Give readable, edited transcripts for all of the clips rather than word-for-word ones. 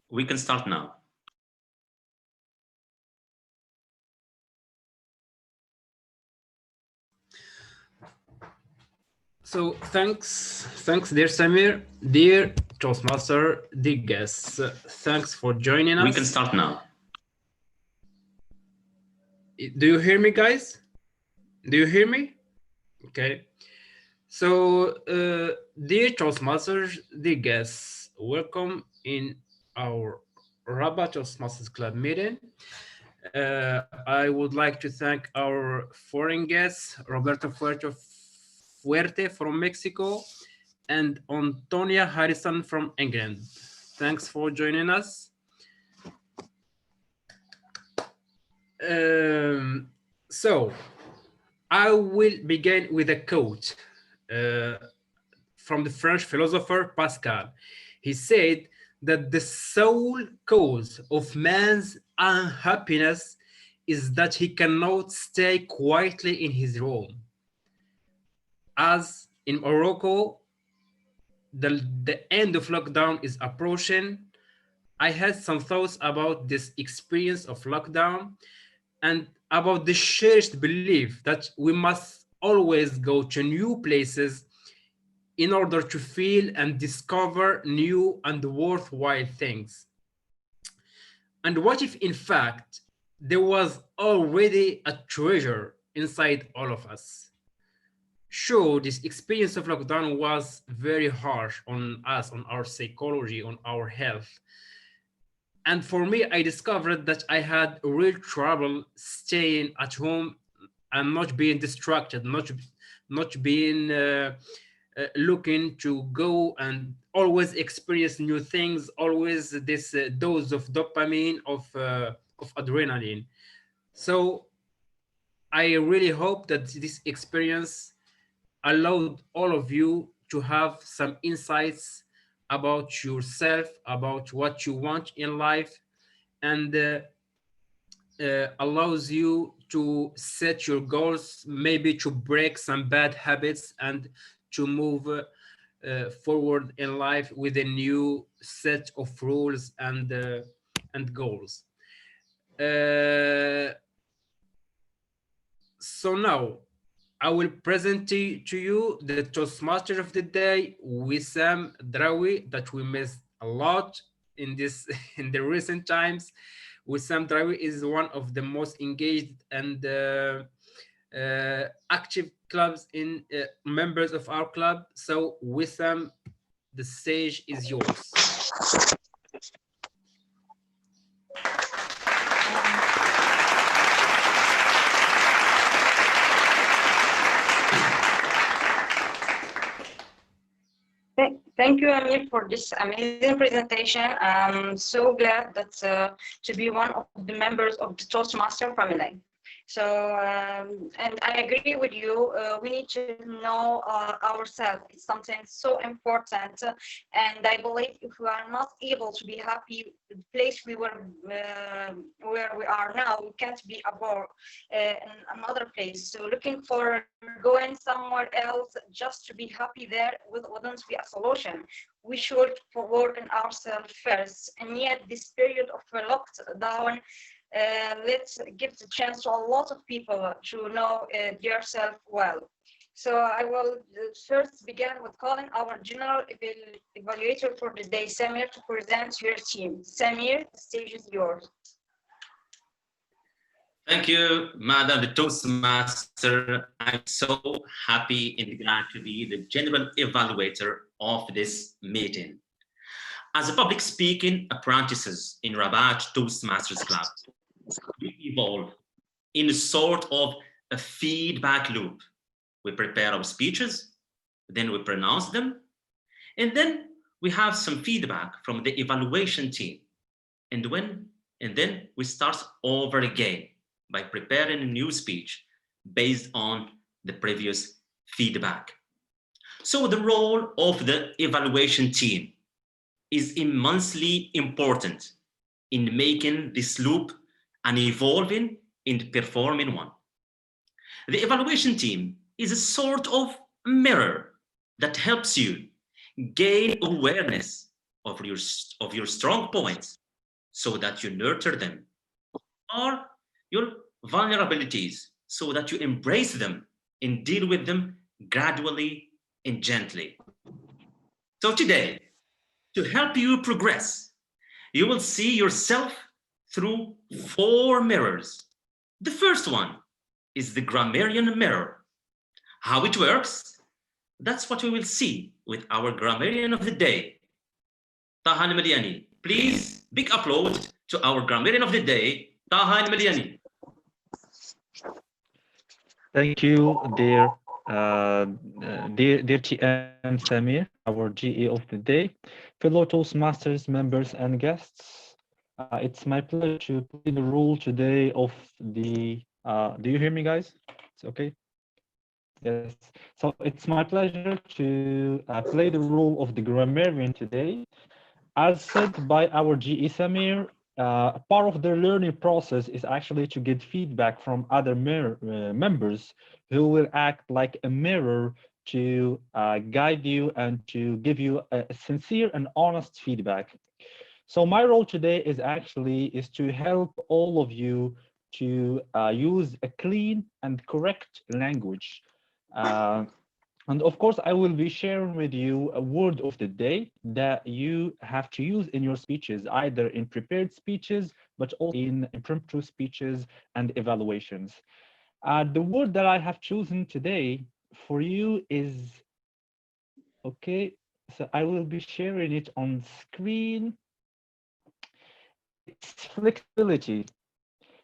We can start now. So thanks, dear Samir, dear Toastmaster, dear guests. Thanks for joining us. We can start now. Do you hear me, guys? Do you hear me? Okay. So, dear Toastmasters, dear guests, welcome in our Rabat Toastmasters Club meeting. I would like to thank our foreign guests, Roberto Fuerte from Mexico and Antonia Harrison from England. Thanks for joining us. So, I will begin with a quote from the French philosopher Pascal. He said that the sole cause of man's unhappiness is that he cannot stay quietly in his room. As in Morocco, the end of lockdown is approaching. I had some thoughts about this experience of lockdown and about the cherished belief that we must always go to new places in order to feel and discover new and worthwhile things. And what if, in fact, there was already a treasure inside all of us? Sure, this experience of lockdown was very harsh on us, on our psychology, on our health. And for me, I discovered that I had real trouble staying at home and not being distracted, not being looking to go and always experience new things, always this dose of dopamine, of adrenaline. So I really hope that this experience allowed all of you to have some insights about yourself, about what you want in life, and allows you to set your goals, maybe to break some bad habits and to move forward in life with a new set of rules and goals. So now I will present to you the Toastmaster of the day, Wissam Drawi, that we missed a lot in this in the recent times. Wissam Drawi is one of the most engaged and active clubs in members of our club. So Wissam, the stage is yours. Thank you, Amir, for this amazing presentation. I'm so glad that to be one of the members of the Toastmaster family. So, and I agree with you. We need to know ourselves. It's something so important. And I believe if we are not able to be happy, the place we were, where we are now, we can't be above in another place. So looking for going somewhere else just to be happy there wouldn't be a solution. We should work on ourselves first. And yet this period of lockdown, let's give the chance to a lot of people to know yourself well. So I will first begin with calling our general evaluator for the day, Samir, to present your team. Samir, the stage is yours. Thank you, Madam the Toastmaster. I'm so happy and glad to be the general evaluator of this meeting. As a public speaking apprentices in Rabat Toastmasters Club, we evolve in a sort of a feedback loop. We prepare our speeches, then we pronounce them, and then we have some feedback from the evaluation team. And then we start over again by preparing a new speech based on the previous feedback. So the role of the evaluation team is immensely important in making this loop an evolving and performing one. The evaluation team is a sort of mirror that helps you gain awareness of your strong points so that you nurture them, or your vulnerabilities so that you embrace them and deal with them gradually and gently. So today, to help you progress, you will see yourself through 4 mirrors. The first one is the grammarian mirror. How it works, that's what we will see with our grammarian of the day, Taha Al-Maliani. Please, big upload to our grammarian of the day, Taha Al-Maliani. Thank you, dear TM Samir, our GE of the day, fellow Toastmasters members and guests. It's my pleasure to play the role today of the. Do you hear me, guys? It's okay. Yes. So it's my pleasure to play the role of the grammarian today. As said by our GE Samir, part of the learning process is actually to get feedback from other members who will act like a mirror to guide you and to give you a sincere and honest feedback. So my role today is to help all of you to use a clean and correct language. Uh, and of course, I will be sharing with you a word of the day that you have to use in your speeches, either in prepared speeches, but also in impromptu speeches and evaluations. The word that I have chosen today for you is, okay, so I will be sharing it on screen. It's flexibility.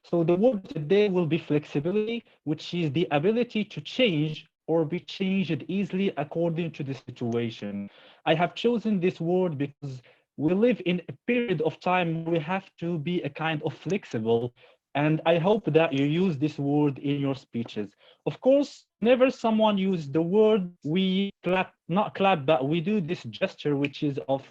So the word today will be flexibility, which is the ability to change or be changed easily according to the situation. I have chosen this word because we live in a period of time where we have to be a kind of flexible, and I hope that you use this word in your speeches. Of course, whenever someone uses the word, we clap, not clap, but we do this gesture, which is of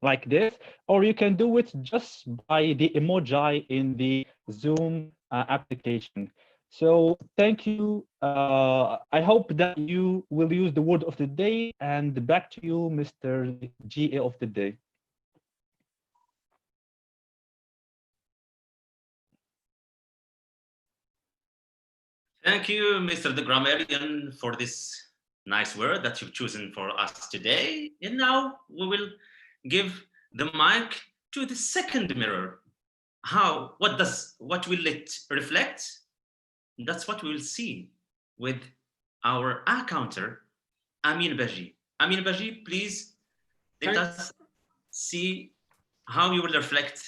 like this, or you can do it just by the emoji in the Zoom application. So thank you. I hope that you will use the word of the day, and back to you, Mr. GA of the day. Thank you, Mr. the Grammarian, for this nice word that you've chosen for us today. And now we will give the mic to the second mirror. What will it reflect? That's what we will see with our counter, Amin Baji. Amin Baji, please let us see how you will reflect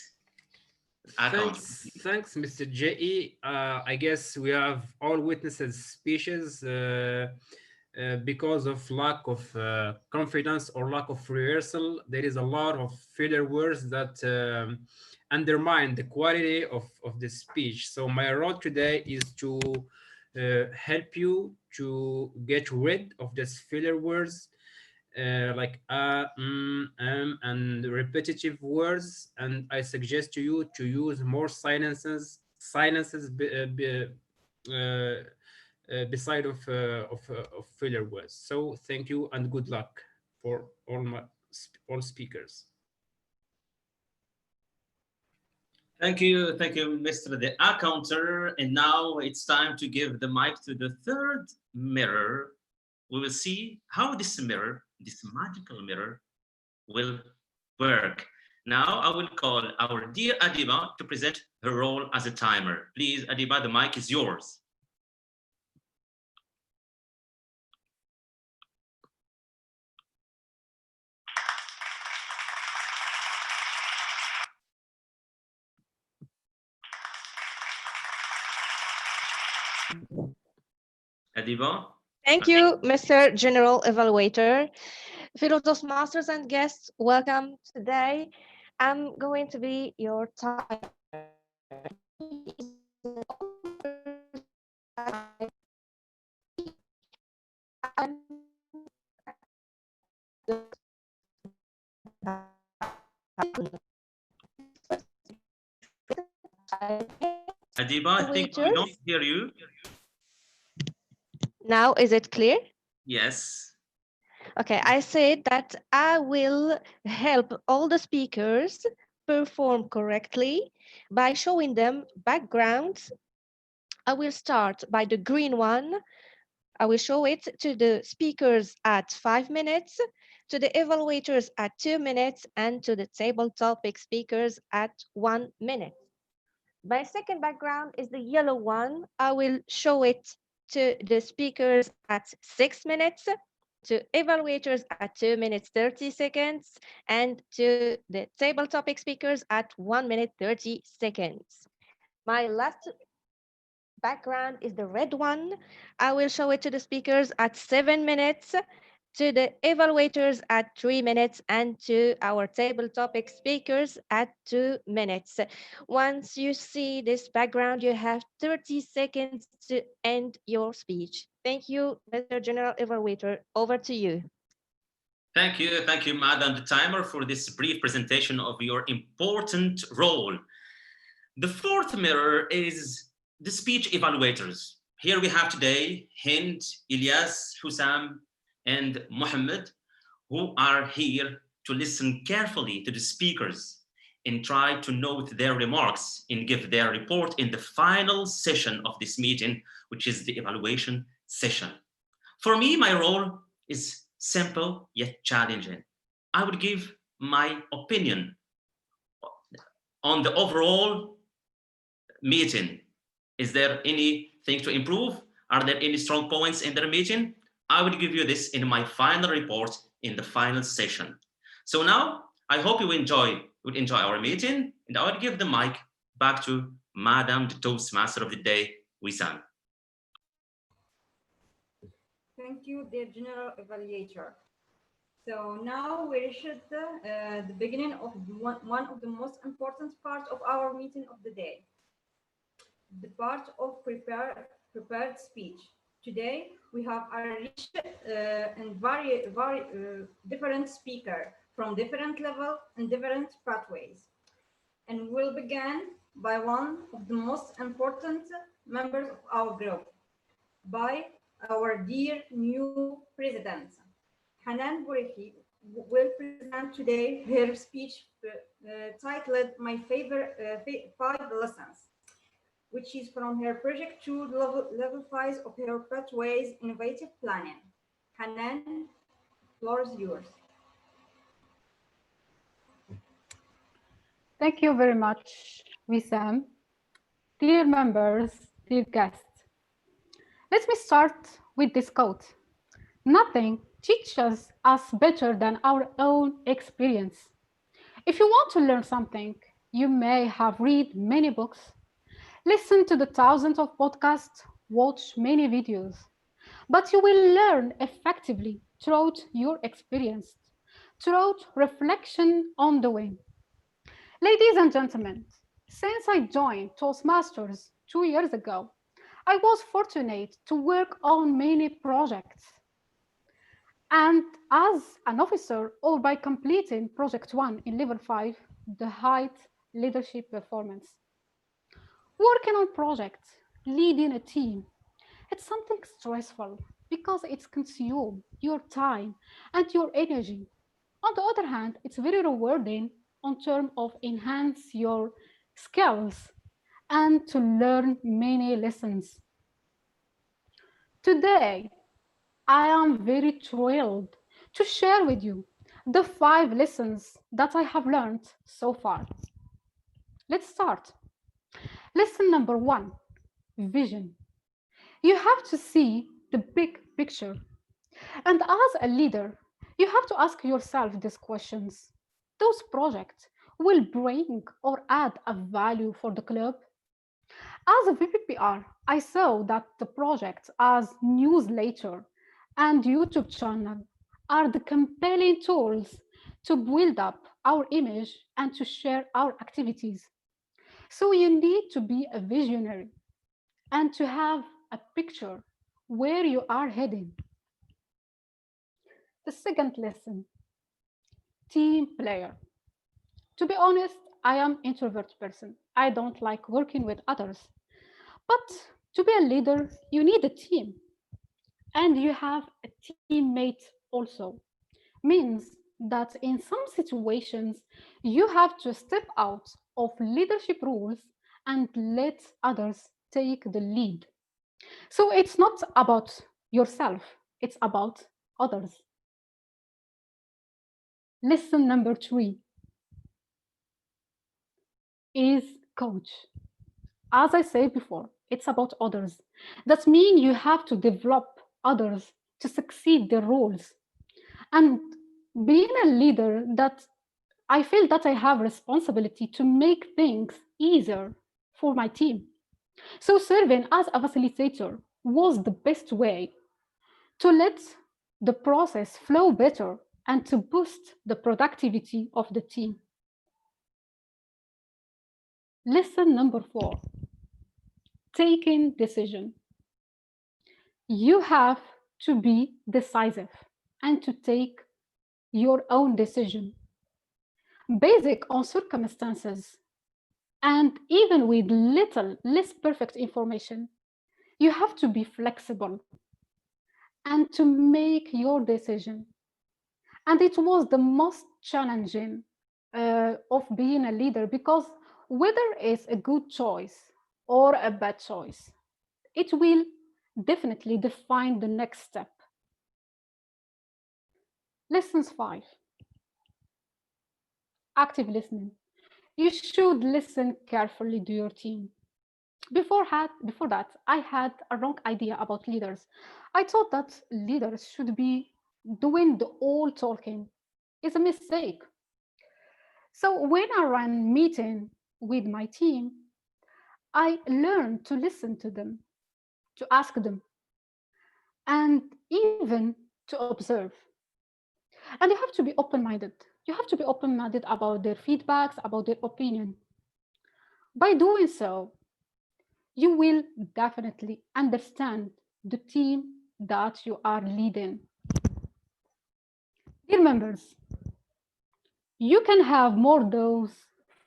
Thanks, Mr. JE. I guess we have all witnessed speeches because of lack of confidence or lack of rehearsal. There is a lot of filler words that undermine the quality of the speech. So my role today is to help you to get rid of these filler words like and repetitive words, and I suggest to you to use more silences beside of filler words. So thank you and good luck for all speakers. Thank you, Mr. the counter. And now it's time to give the mic to the third mirror. We will see how this mirror, this magical mirror, will work. Now I will call our dear Adiba to present her role as a timer. Please, Adiba, the mic is yours. Adiba? Thank you, Mr. General Evaluator. Fellow Toastmasters and guests, welcome today. I'm going to be your timer. Adiba, I think we don't hear you. Now, is it clear? Yes. Okay, I said that I will help all the speakers perform correctly by showing them backgrounds. I will start by the green one. I will show it to the speakers at 5 minutes, to the evaluators at 2 minutes, and to the table topic speakers at 1 minute. My second background is the yellow one. I will show it to the speakers at 6 minutes, to evaluators at 2 minutes 30 seconds, and to the table topic speakers at 1 minute 30 seconds. My last background is the red one. I will show it to the speakers at 7 minutes, to the evaluators at 3 minutes, and to our table topic speakers at 2 minutes. Once you see this background, you have 30 seconds to end your speech. Thank you, Mr. General Evaluator. Over to you. Thank you, Madam the Timer, for this brief presentation of your important role. The fourth mirror is the speech evaluators. Here we have today Hind, Ilyas, Hussam, and Mohammed, who are here to listen carefully to the speakers and try to note their remarks and give their report in the final session of this meeting, which is the evaluation session. For me, my role is simple yet challenging. I would give my opinion on the overall meeting. Is there anything to improve? Are there any strong points in the meeting? I will give you this in my final report in the final session. So now I hope you will enjoy our meeting, and I will give the mic back to Madam the Toastmaster of the day, Wissam. Thank you, dear General Evaluator. So now we reached the beginning of one of the most important parts of our meeting of the day, the part of prepared speech. Today we have a rich and very different speaker from different level and different pathways, and we'll begin by one of the most important members of our group, by our dear new president. Hanan Boureki will present today her speech titled My Favorite 5 Lessons, which is from her project 2, level 5 of her Pathways Innovative Planning. Hanan, floor is yours. Thank you very much, Wissam. Dear members, dear guests, let me start with this quote. Nothing teaches us better than our own experience. If you want to learn something, you may have read many books, listened to the thousands of podcasts, watched many videos, but you will learn effectively through your experience, through reflection on the way. Ladies and gentlemen, since I joined Toastmasters 2 years ago, I was fortunate to work on many projects. And as an officer, or by completing Project 1 in Level 5, the height leadership performance. Working on projects, leading a team, it's something stressful because it's consume your time and your energy. On the other hand, it's very rewarding in terms of enhance your skills and to learn many lessons. Today, I am very thrilled to share with you the 5 lessons that I have learned so far. Let's start. Lesson number 1, vision. You have to see the big picture. And as a leader, you have to ask yourself these questions. Those projects will bring or add a value for the club? As a VPPR, I saw that the projects as newsletter and YouTube channel are the compelling tools to build up our image and to share our activities. So you need to be a visionary and to have a picture where you are heading. The second lesson, team player. To be honest, I am an introvert person. I don't like working with others. But to be a leader, you need a team. And you have a teammate also means that in some situations, you have to step out of leadership roles and let others take the lead. So it's not about yourself, it's about others. Lesson number 3 is coach. As I said before, it's about others. That means you have to develop others to succeed their roles. And being a leader, that I feel that I have responsibility to make things easier for my team. So serving as a facilitator was the best way to let the process flow better and to boost the productivity of the team. Lesson number 4, taking decision. You have to be decisive and to take your own decision, basic on circumstances, and even with little less perfect information. You have to be flexible and to make your decision. And it was the most challenging of being a leader, because whether it's a good choice or a bad choice, it will definitely define the next step. Lessons 5, active listening. You should listen carefully to your team. Before that, I had a wrong idea about leaders. I thought that leaders should be doing the all talking. It's a mistake. So when I ran meeting with my team, I learned to listen to them, to ask them, and even to observe. And you have to be open-minded. You have to be open-minded about their feedbacks, about their opinion. By doing so, you will definitely understand the team that you are leading. Dear members, you can have more those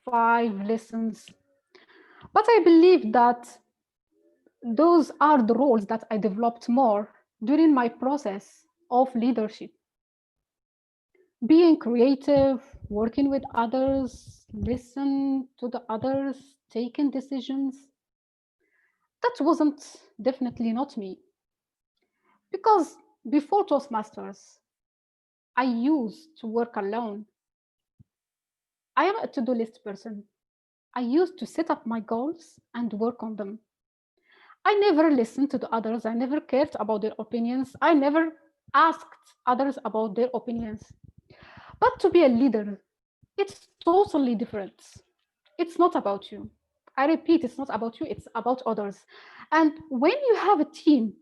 5 lessons, but I believe that those are the roles that I developed more during my process of leadership. Being creative, working with others, listen to the others, taking decisions. That wasn't definitely not me. Because before Toastmasters, I used to work alone. I am a to-do list person. I used to set up my goals and work on them. I never listened to the others. I never cared about their opinions. I never asked others about their opinions. But to be a leader, it's totally different. It's not about you. I repeat, it's not about you, it's about others. And when you have a team,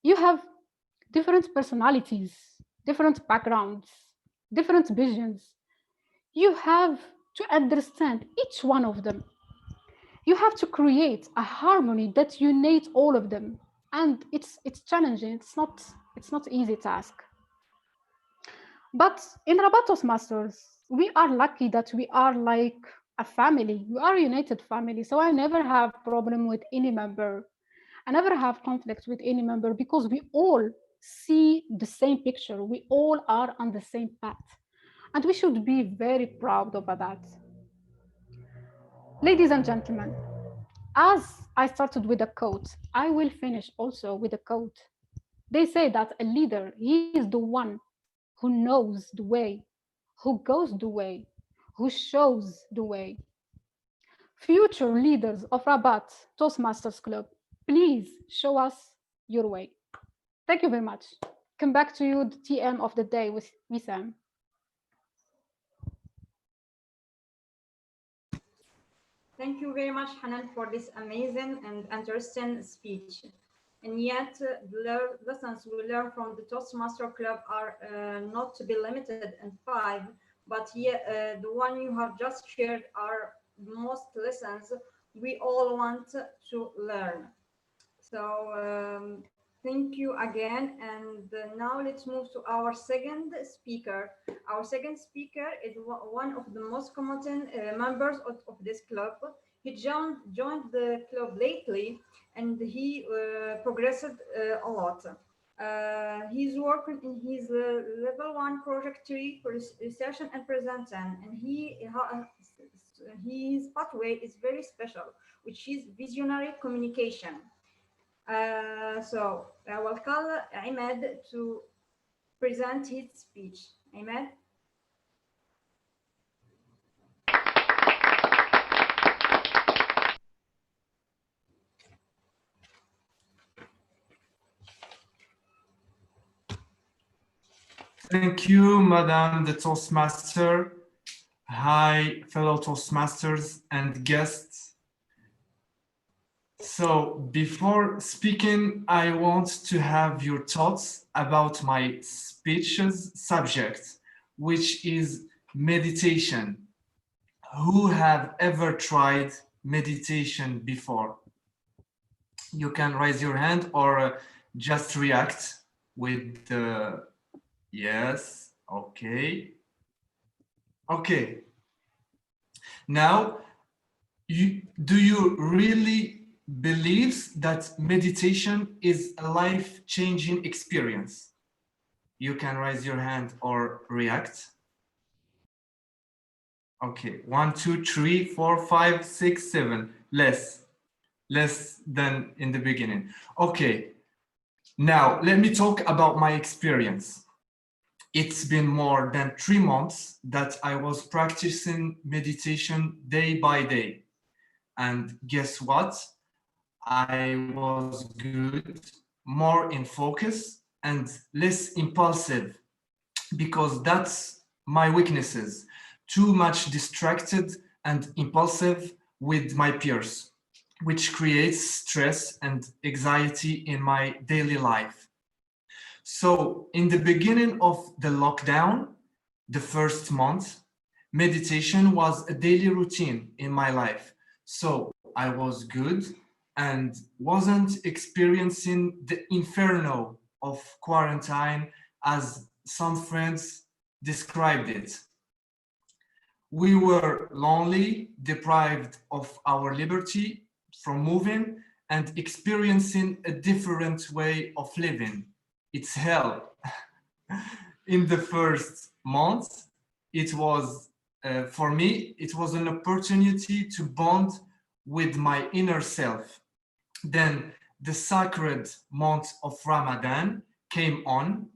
you have different personalities, different backgrounds, different visions. You have to understand each one of them. You have to create a harmony that unites all of them. And it's challenging. It's not easy task. But in Rabat Toastmasters, we are lucky that we are like a family. We are a united family. So I never have problem with any member. I never have conflict with any member, because we all see the same picture. We all are on the same path. And we should be very proud about that. Ladies and gentlemen, as I started with a quote, I will finish also with a quote. They say that a leader, he is the one who knows the way, who goes the way, who shows the way. Future leaders of Rabat Toastmasters Club, please show us your way. Thank you very much. Come back to you, the TM of the day with Wissam. Thank you very much, Hanan, for this amazing and interesting speech. And yet, the lessons we learn from the Toastmaster Club are not to be limited in 5, but the one you have just shared are most lessons we all want to learn. So thank you again. And now let's move to our second speaker. Our second speaker is one of the most committed members of this club. He joined the club lately, and he progressed a lot. He's working in his level 1 project 3 for research and presentation, and his pathway is very special, which is visionary communication. So I will call Ahmed to present his speech. Ahmed. Thank you, Madam the Toastmaster. Hi, fellow Toastmasters and guests. So before speaking, I want to have your thoughts about my speech's subject, which is meditation. Who have ever tried meditation before? You can raise your hand or just react with the yes, okay. Okay. Now, do you really believe that meditation is a life-changing experience? You can raise your hand or react. Okay, 1, 2, 3, 4, 5, 6, 7. Less than in the beginning. Okay. Now, let me talk about my experience. It's been more than 3 months that I was practicing meditation day by day. And guess what? I was good, more in focus and less impulsive, because that's my weaknesses. Too much distracted and impulsive with my peers, which creates stress and anxiety in my daily life. So in the beginning of the lockdown, the first month, meditation was a daily routine in my life. So I was good and wasn't experiencing the inferno of quarantine as some friends described it. We were lonely, deprived of our liberty from moving and experiencing a different way of living. It's hell. In the first month, it was, for me, it was an opportunity to bond with my inner self. Then the sacred month of Ramadan came on,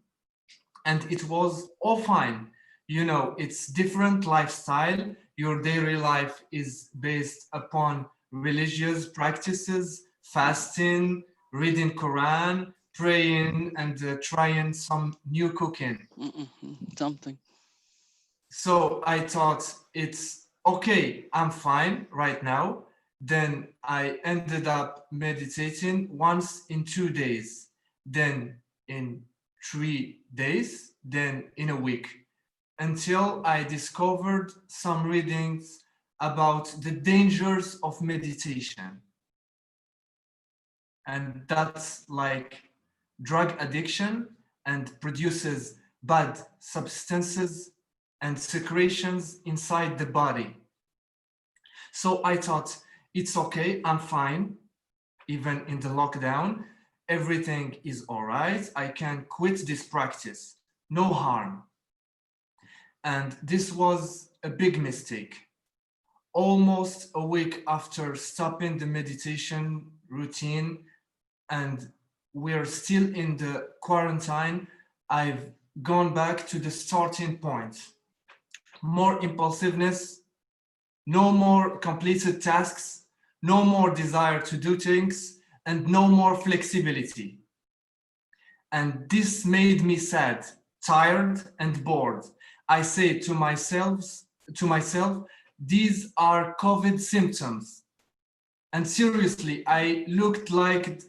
and it was all fine. You know, it's different lifestyle. Your daily life is based upon religious practices, fasting, reading Quran, praying, and trying some new cooking. Something. So I thought it's okay, I'm fine right now. Then I ended up meditating once in 2 days, then in 3 days, then in a week, until I discovered some readings about the dangers of meditation. And that's like drug addiction and produces bad substances and secretions inside the body. So I thought, it's okay, I'm fine, even in the lockdown, everything is all right, I can quit this practice, no harm. And this was a big mistake. Almost a week after stopping the meditation routine, and we're still in the quarantine, I've gone back to the starting point. More impulsiveness, no more completed tasks, no more desire to do things, and no more flexibility. And this made me sad, tired, and bored. I say to myself, these are COVID symptoms. And seriously, I looked like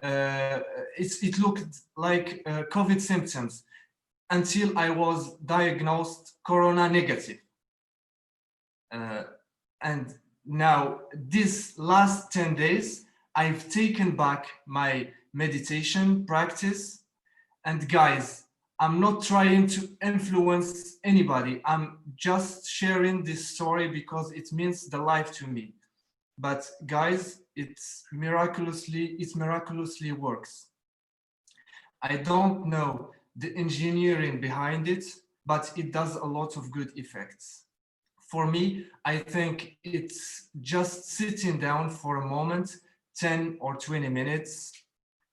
it looked like COVID symptoms until I was diagnosed corona negative. And now this last 10 days, I've taken back my meditation practice. And guys, I'm not trying to influence anybody. I'm just sharing this story because it means the life to me. But guys, it miraculously works. I don't know the engineering behind it, but it does a lot of good effects. For me, I think it's just sitting down for a moment, 10 or 20 minutes,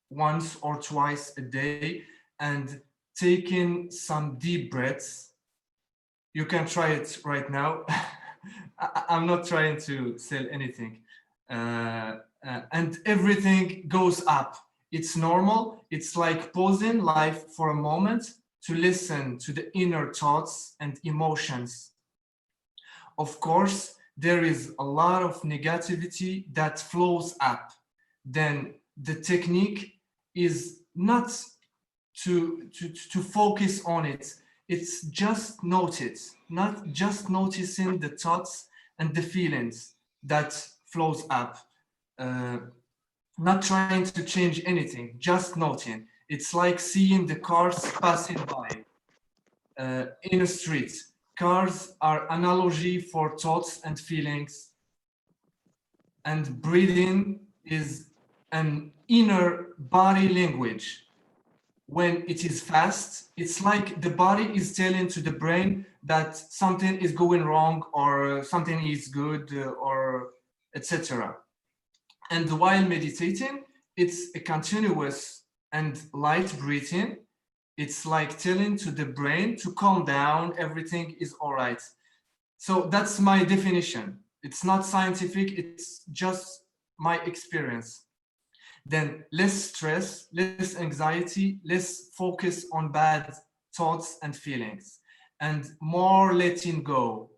once or twice a day, and taking some deep breaths. You can try it right now. I'm not trying to sell anything. And everything goes up. It's normal. It's like pausing life for a moment to listen to the inner thoughts and emotions. Of course, there is a lot of negativity that flows up. Then the technique is not to focus on it. It's just notice, not just noticing the thoughts and the feelings that flows up. Not trying to change anything, just noting. It's like seeing the cars passing by in a street. Cars are analogy for thoughts and feelings, and breathing is an inner body language. When it is fast, it's like the body is telling to the brain that something is going wrong or something is good or etc. And while meditating, it's a continuous and light breathing. It's like telling to the brain to calm down, everything is all right. So that's my definition. It's not scientific, it's just my experience. Then less stress, less anxiety, less focus on bad thoughts and feelings, and more letting go.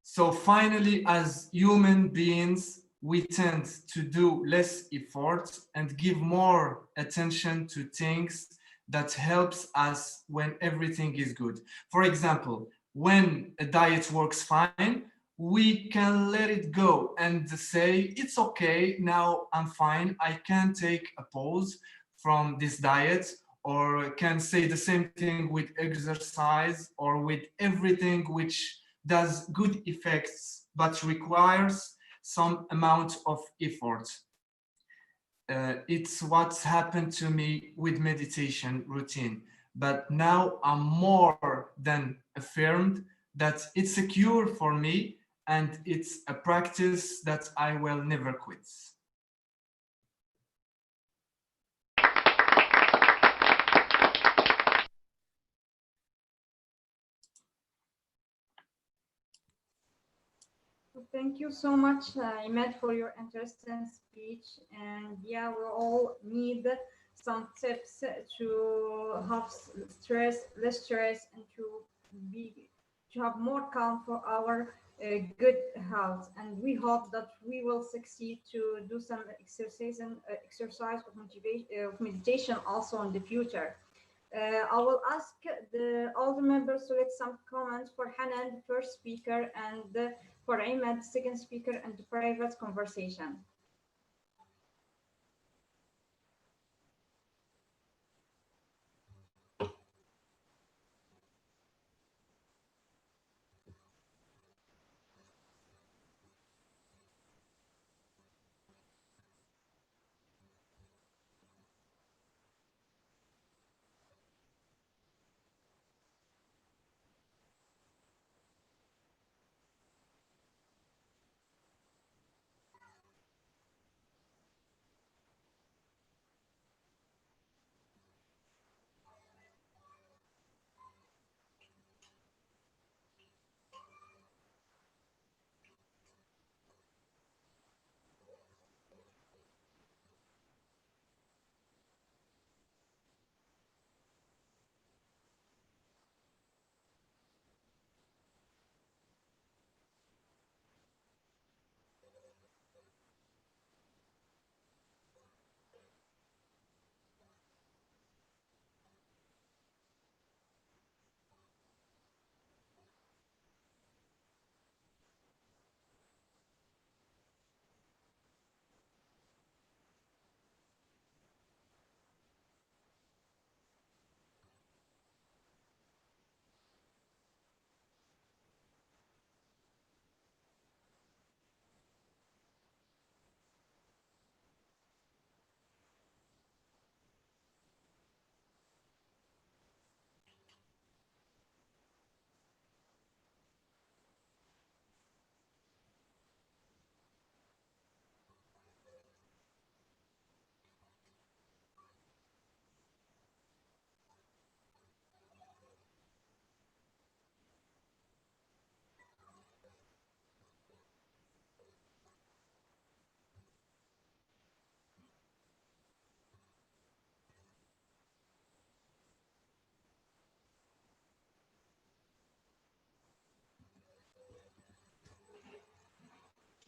So finally, as human beings, we tend to do less effort and give more attention to things that helps us when everything is good. For example, when a diet works fine, we can let it go and say, it's okay, now I'm fine, I can take a pause from this diet, or can say the same thing with exercise or with everything which does good effects but requires some amount of effort. It's what's happened to me with meditation routine. But now I'm more than affirmed that it's a cure for me and it's a practice that I will never quit. Thank you so much, Imad, for your interesting speech. And yeah, we all need some tips to have less stress, and to have more calm for our good health. And we hope that we will succeed to do some exercise of motivation, of meditation also in the future. I will ask all the members to let some comments for Hanan, the first speaker, and for Imad, the second speaker, and the private conversation.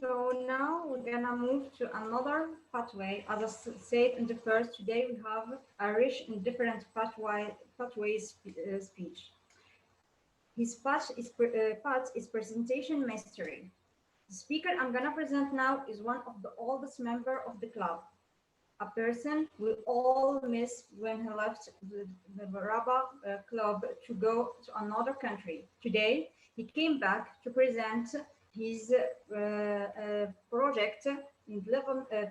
So now we're gonna move to another pathway. As I said in the first, today we have a rich and different pathways speech. His path is presentation mastery. The speaker I'm gonna present now is one of the oldest member of the club, a person we all miss when he left the Rabat club to go to another country. Today, he came back to present his project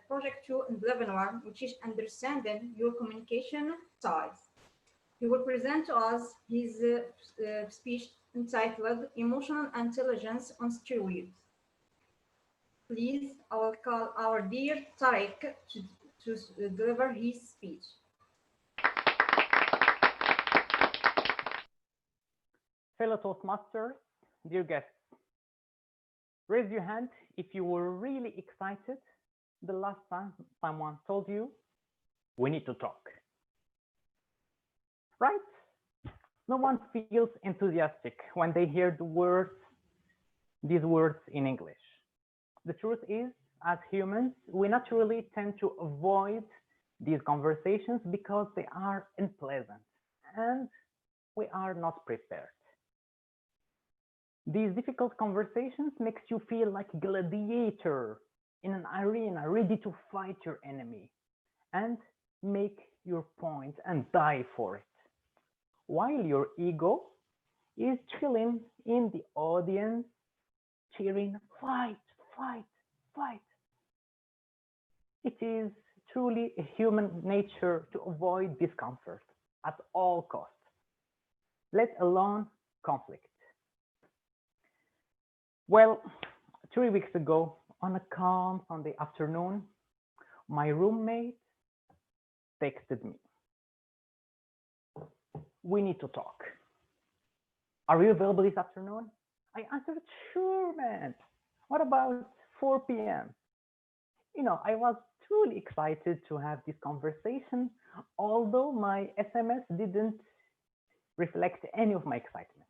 project 2 in level 1, which is understanding your communication styles. He will present to us his speech entitled Emotional Intelligence on Steroids. Please, I will call our dear Tariq to deliver his speech. Fellow Toastmasters, dear guests, raise your hand if you were really excited the last time someone told you, we need to talk. Right? No one feels enthusiastic when they hear these words in English. The truth is, as humans, we naturally tend to avoid these conversations because they are unpleasant and we are not prepared. These difficult conversations makes you feel like a gladiator in an arena ready to fight your enemy and make your point and die for it. While your ego is chilling in the audience, cheering, fight, fight, fight. It is truly a human nature to avoid discomfort at all costs, let alone conflict. Well, 3 weeks ago, on a calm Sunday afternoon, my roommate texted me. We need to talk. Are you available this afternoon? I answered, sure, man. What about 4 p.m.? You know, I was truly excited to have this conversation, although my SMS didn't reflect any of my excitement.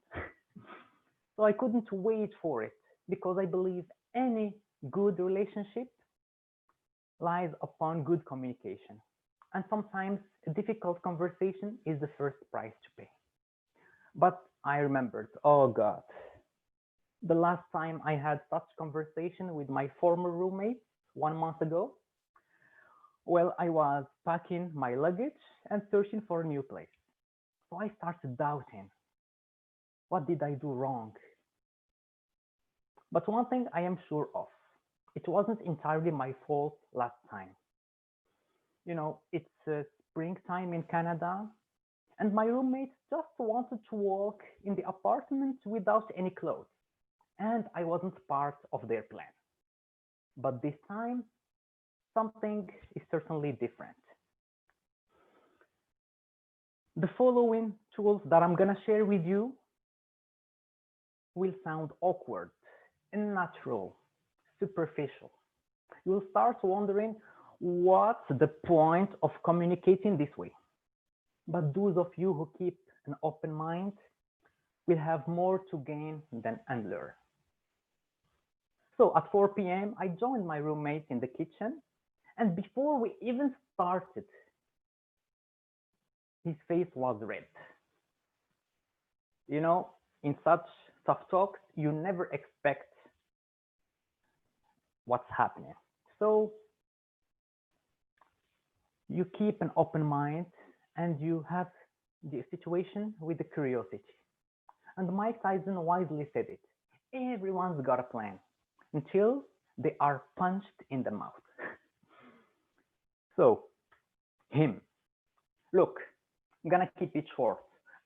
So I couldn't wait for it because I believe any good relationship lies upon good communication. And sometimes a difficult conversation is the first price to pay. But I remembered, oh God, the last time I had such conversation with my former roommate 1 month ago, well, I was packing my luggage and searching for a new place. So I started doubting, what did I do wrong? But one thing I am sure of, it wasn't entirely my fault last time. You know, it's springtime in Canada, and my roommate just wanted to walk in the apartment without any clothes, and I wasn't part of their plan. But this time, something is certainly different. The following tools that I'm gonna share with you will sound awkward, unnatural, superficial. You'll start wondering what's the point of communicating this way. But those of you who keep an open mind will have more to gain than unlearn. So at 4 p.m., I joined my roommate in the kitchen, and before we even started, his face was red. You know, in such tough talks, you never expect what's happening. So you keep an open mind and you have the situation with the curiosity. And Mike Tyson wisely said it, everyone's got a plan until they are punched in the mouth. So, him, look, I'm gonna keep it short.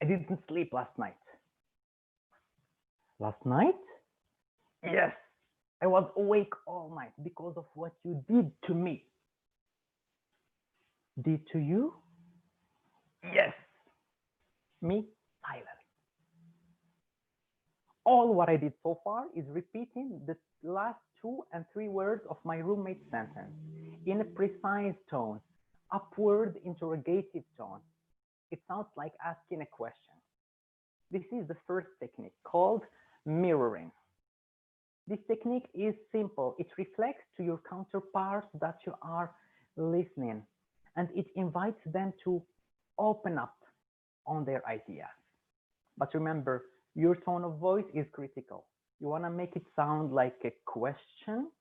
I didn't sleep last night. Last night? Yes, I was awake all night because of what you did to me. Did to you? Yes. Me, silent. All what I did so far is repeating the last 2 and 3 words of my roommate's sentence in a precise tone, upward interrogative tone. It sounds like asking a question. This is the first technique called mirroring. This technique is simple. It reflects to your counterparts that you are listening, and it invites them to open up on their ideas. But remember, your tone of voice is critical. You want to make it sound like a question,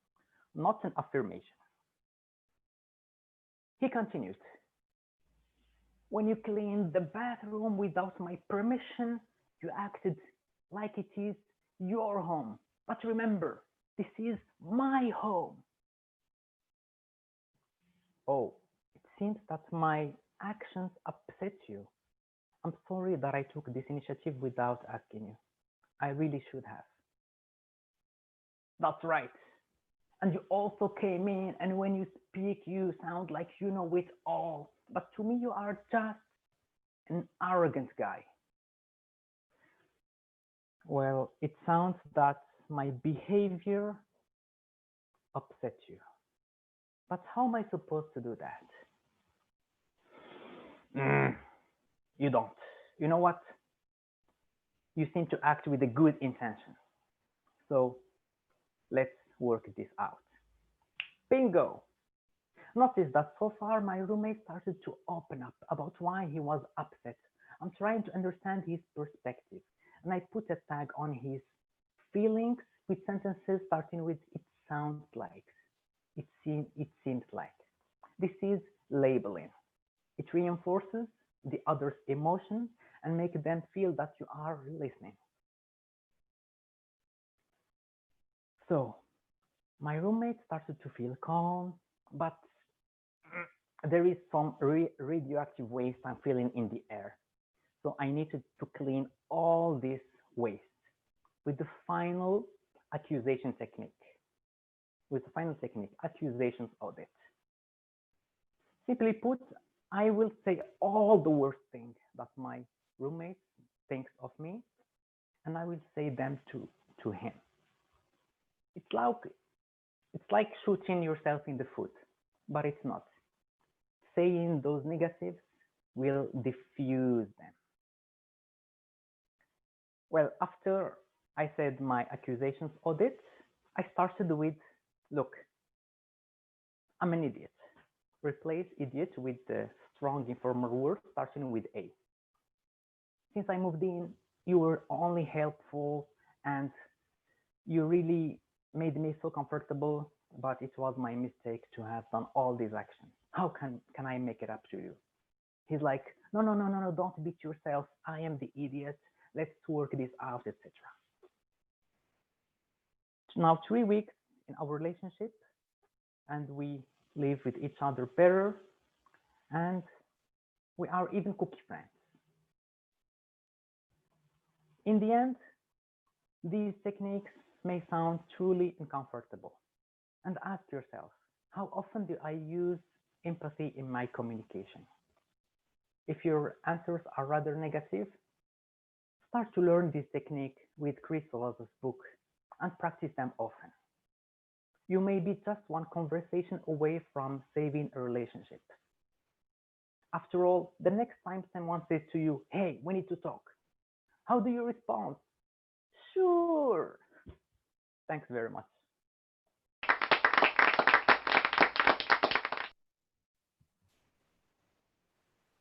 not an affirmation. He continued, when you cleaned the bathroom without my permission, you acted like it is your home. But remember, this is my home. Oh, it seems that my actions upset you. I'm sorry that I took this initiative without asking you. I really should have. That's right. And you also came in, and when you speak, you sound like you know it all. But to me, you are just an arrogant guy. Well, it sounds that my behavior upset you. But how am I supposed to do that? You don't. You know what? You seem to act with a good intention. So let's work this out. Bingo! Notice that so far my roommate started to open up about why he was upset. I'm trying to understand his perspective, and I put a tag on his feelings with sentences starting with "it sounds like," "it seems like." This is labeling. It reinforces the other's emotion and makes them feel that you are listening. So my roommate started to feel calm, but there is some radioactive waste I'm feeling in the air. So I needed to clean all this waste with the final accusation technique. With the final technique, accusations audit. Simply put, I will say all the worst things that my roommate thinks of me, and I will say them to him. It's like shooting yourself in the foot, but it's not. Saying those negatives will diffuse them. Well, after I said my accusations audit, I started with, look, I'm an idiot. Replace idiot with the strong informal word starting with A. Since I moved in, you were only helpful and you really made me so comfortable, but it was my mistake to have done all these actions. How can I make it up to you? He's like, no, don't beat yourself. I am the idiot. Let's work this out, etc. Now 3 weeks in our relationship, and we live with each other better, and we are even cookie friends. In the end, these techniques may sound truly uncomfortable. And ask yourself, how often do I use empathy in my communication? If your answers are rather negative, start to learn this technique with Chris Wallace's book and practice them often. You may be just one conversation away from saving a relationship. After all, the next time someone says to you, hey, we need to talk, how do you respond? Sure. Thanks very much.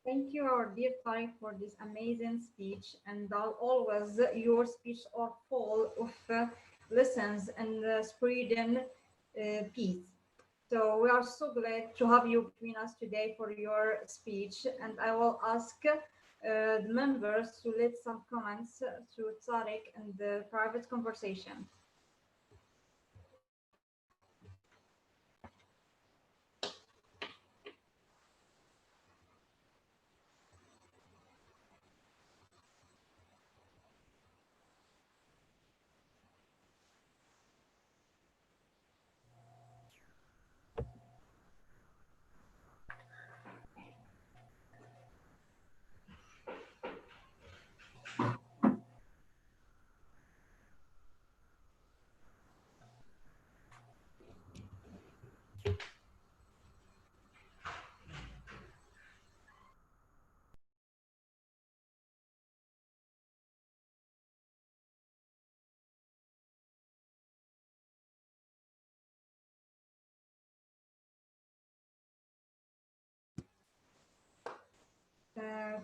Thank you, our dear Tariq, for this amazing speech. And always your speech are full of lessons and spreading peace. So we are so glad to have you between us today for your speech. And I will ask the members to leave some comments to Tariq and the private conversation.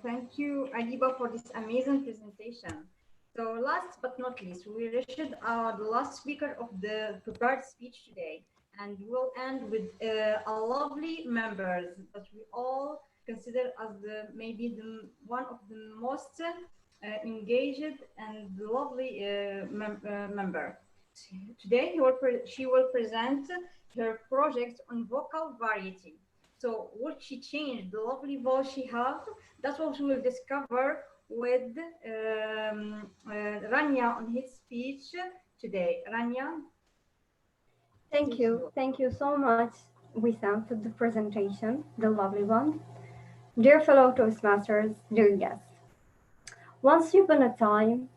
Thank you, Aliba, for this amazing presentation. So last but not least, we reached the last speaker of the prepared speech today, and we'll end with a lovely members that we all consider as maybe one of the most engaged and lovely member. Today, she will present her project on vocal variety. So what she changed, the lovely voice she has, that's what we will discover with Rania on his speech today. Rania? Thank you. Thank you so much, Wissam, for the presentation, the lovely one. Dear fellow Toastmasters, dear guests, once upon a time,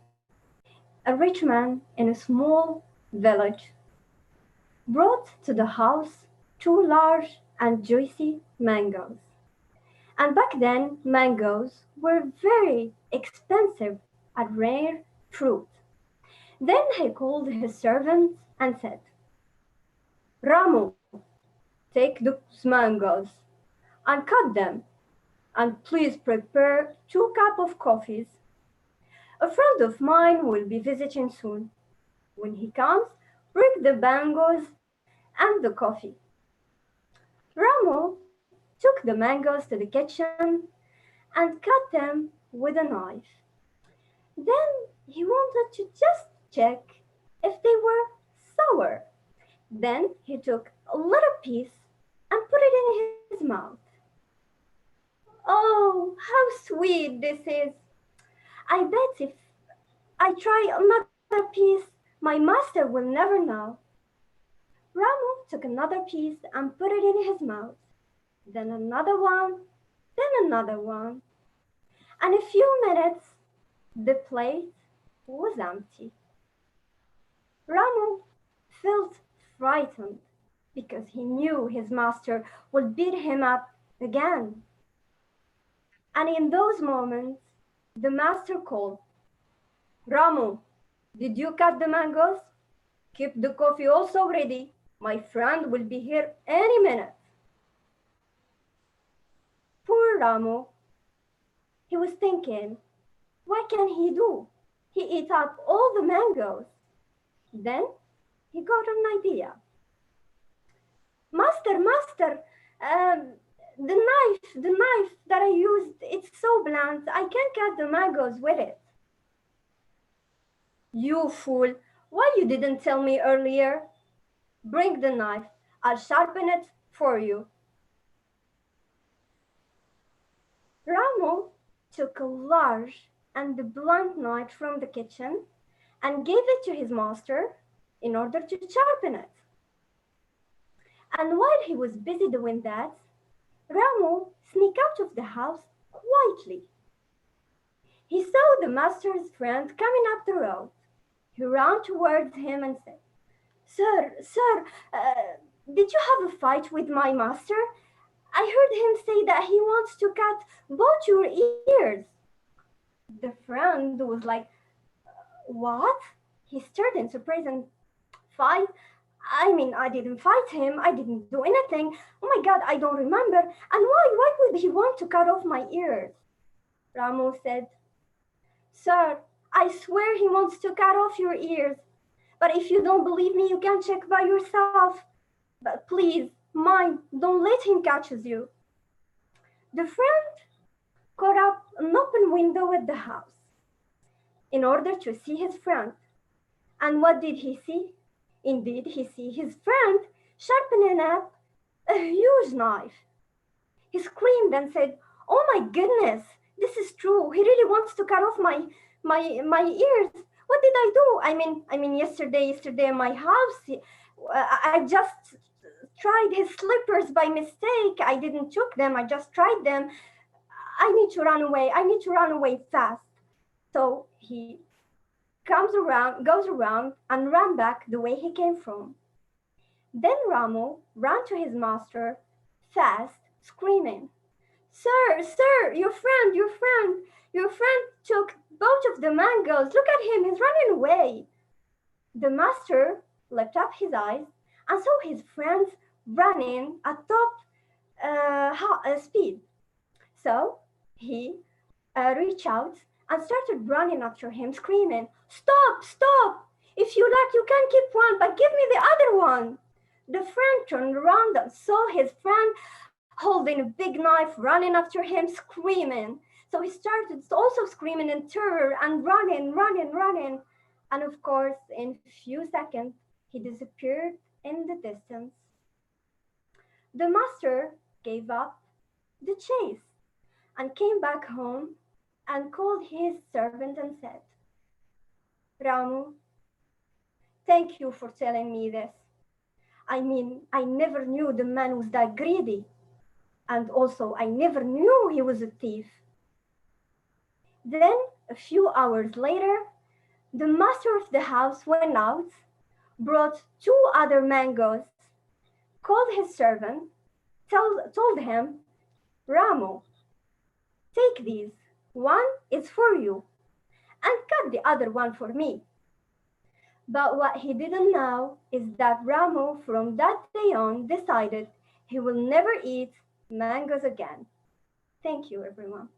a rich man in a small village brought to the house 2 large and juicy mangoes. And back then, mangoes were very expensive and rare fruit. Then he called his servant and said, Ramu, take those mangoes and cut them, and please prepare 2 cups of coffees. A friend of mine will be visiting soon. When he comes, break the mangoes and the coffee. Ramu took the mangoes to the kitchen and cut them with a knife. Then he wanted to just check if they were sour. Then he took a little piece and put it in his mouth. Oh, how sweet this is! I bet if I try another piece, my master will never know. Ramu took another piece and put it in his mouth. Then another one, then another one. And in a few minutes, the plate was empty. Ramu felt frightened because he knew his master would beat him up again. And in those moments, the master called, Ramu, did you cut the mangoes? Keep the coffee also ready. My friend will be here any minute. Poor Ramu. He was thinking, what can he do? He ate up all the mangoes. Then he got an idea. Master, the knife that I used, it's so blunt. I can't cut the mangoes with it. You fool, why you didn't tell me earlier? Bring the knife, I'll sharpen it for you. Ramu took a large and blunt knife from the kitchen and gave it to his master in order to sharpen it. And while he was busy doing that, Ramu sneaked out of the house quietly. He saw the master's friend coming up the road. He ran towards him and said, Sir, did you have a fight with my master? I heard him say that he wants to cut both your ears. The friend was like, what? He stared in surprise and fight? I didn't fight him. I didn't do anything. Oh my God, I don't remember. And why would he want to cut off my ears? Ramu said, Sir, I swear he wants to cut off your ears. But if you don't believe me, you can check by yourself. But please, mind, don't let him catch you. The friend caught up an open window at the house in order to see his friend. And what did he see? Indeed, he see his friend sharpening up a huge knife. He screamed and said, oh my goodness, this is true. He really wants to cut off my ears. What did I do? I mean, yesterday in my house, I just tried his slippers by mistake. I didn't took them. I just tried them. I need to run away. I need to run away fast. So he goes around and ran back the way he came from. Then Ramu ran to his master fast, screaming, Sir, your friend took both of the mangoes. Look at him, he's running away. The master lifted up his eyes and saw his friends running at top speed. So he reached out and started running after him, screaming, "Stop, stop! If you like, you can keep one, but give me the other one." The friend turned around and saw his friend holding a big knife running after him, screaming. So he started also screaming in terror and running. And of course, in a few seconds, he disappeared in the distance. The master gave up the chase and came back home and called his servant and said, "Ramu, thank you for telling me this. I mean, I never knew the man was that greedy. And also, I never knew he was a thief." Then, a few hours later, the master of the house went out, brought 2 other mangoes, called his servant, told him, "Ramu, take these. One is for you, and cut the other one for me." But what he didn't know is that Ramu, from that day on, decided he will never eat mangoes again. Thank you, everyone.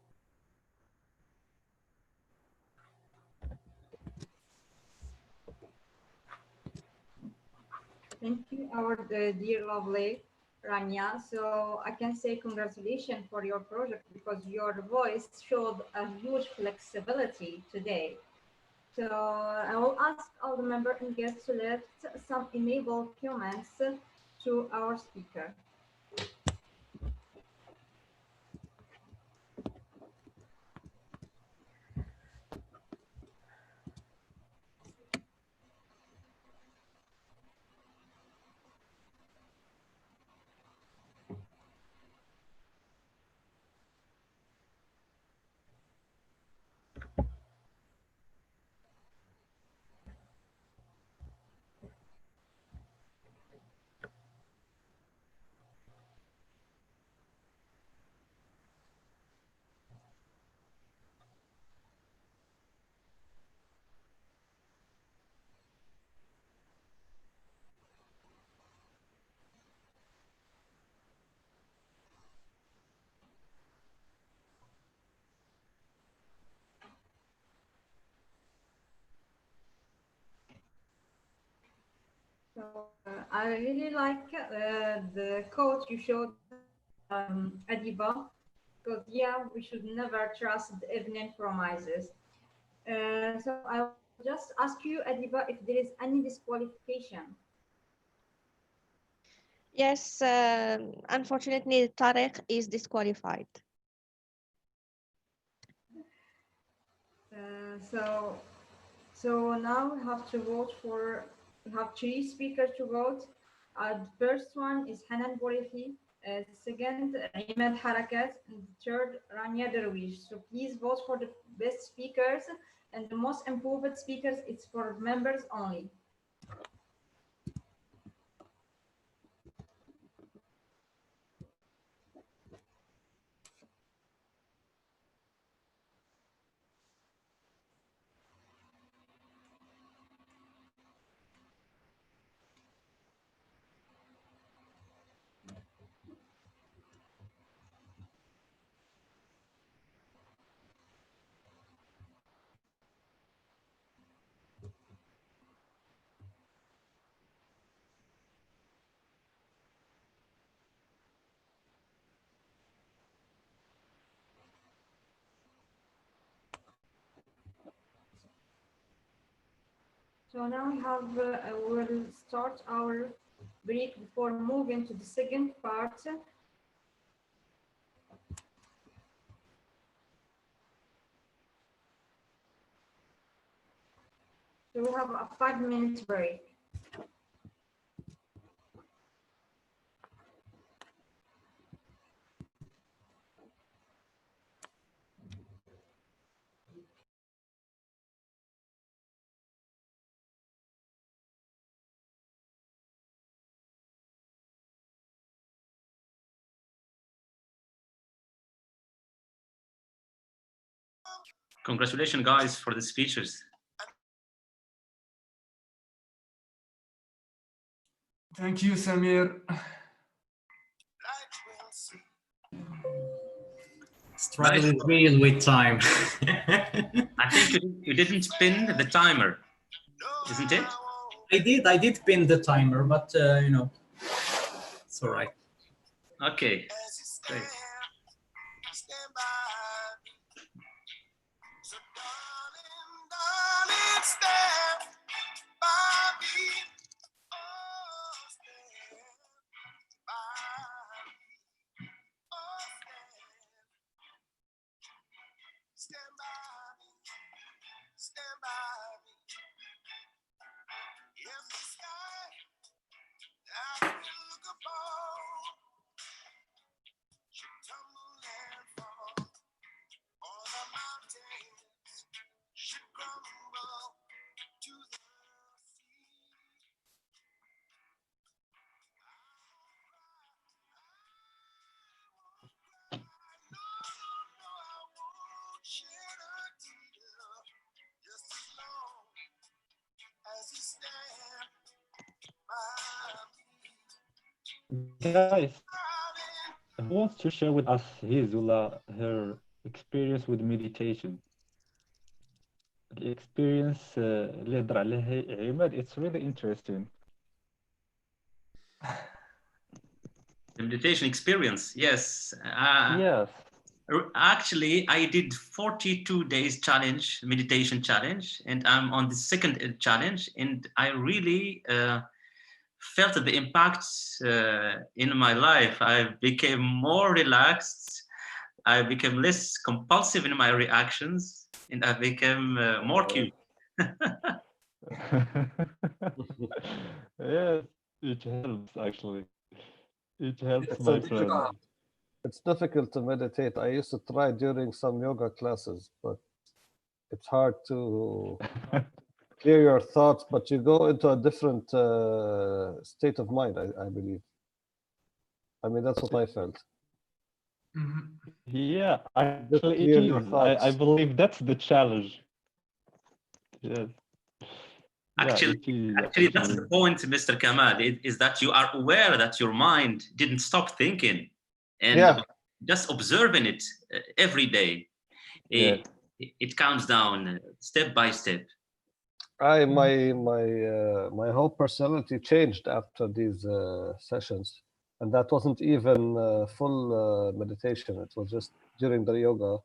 Thank you, our dear lovely Rania. So I can say congratulations for your project because your voice showed a huge flexibility today. So I will ask all the members and guests to let some enable comments to our speaker. So I really like the quote you showed, Adiba, because yeah, we should never trust the evening promises. So I will just ask you, Adiba, if there is any disqualification. Yes, unfortunately, Tariq is disqualified. So now we have to vote for. We have 3 speakers to vote. The first one is Hanan Bourihi. Second, Imad Harakat. And the third, Rania Darwish. So please vote for the best speakers, and the most improved speakers. It's for members only. So now we'll start our break before moving to the second part. So we have a 5-minute break. Congratulations, guys, for the speeches. Thank you, Samir. Struggling real with time. I think you didn't pin the timer, isn't it? I did pin the timer, but you know, it's all right. Okay, great. Guys, who wants to share with us his or her experience with meditation? The experience اللي هضر عليه عماد, it's really interesting. The meditation experience, yes. Yes. Actually, I did 42 days challenge, meditation challenge, and I'm on the second challenge, and I really felt the impact in my life. I became more relaxed. I became less compulsive in my reactions, and I became more cute. Yes, it helps actually. It helps, my friend. It's difficult to meditate. I used to try during some yoga classes, but it's hard to clear your thoughts, but you go into a different state of mind, I believe. I mean, that's what I felt. Yeah, actually it clear your is. I thoughts. believe that's the challenge. Yes. Actually, that's the point, Mr. Kamal, is that you are aware that your mind didn't stop thinking, and just observing it every day, it calms down step by step. My whole personality changed after these sessions, and that wasn't even full meditation. It was just during the yoga.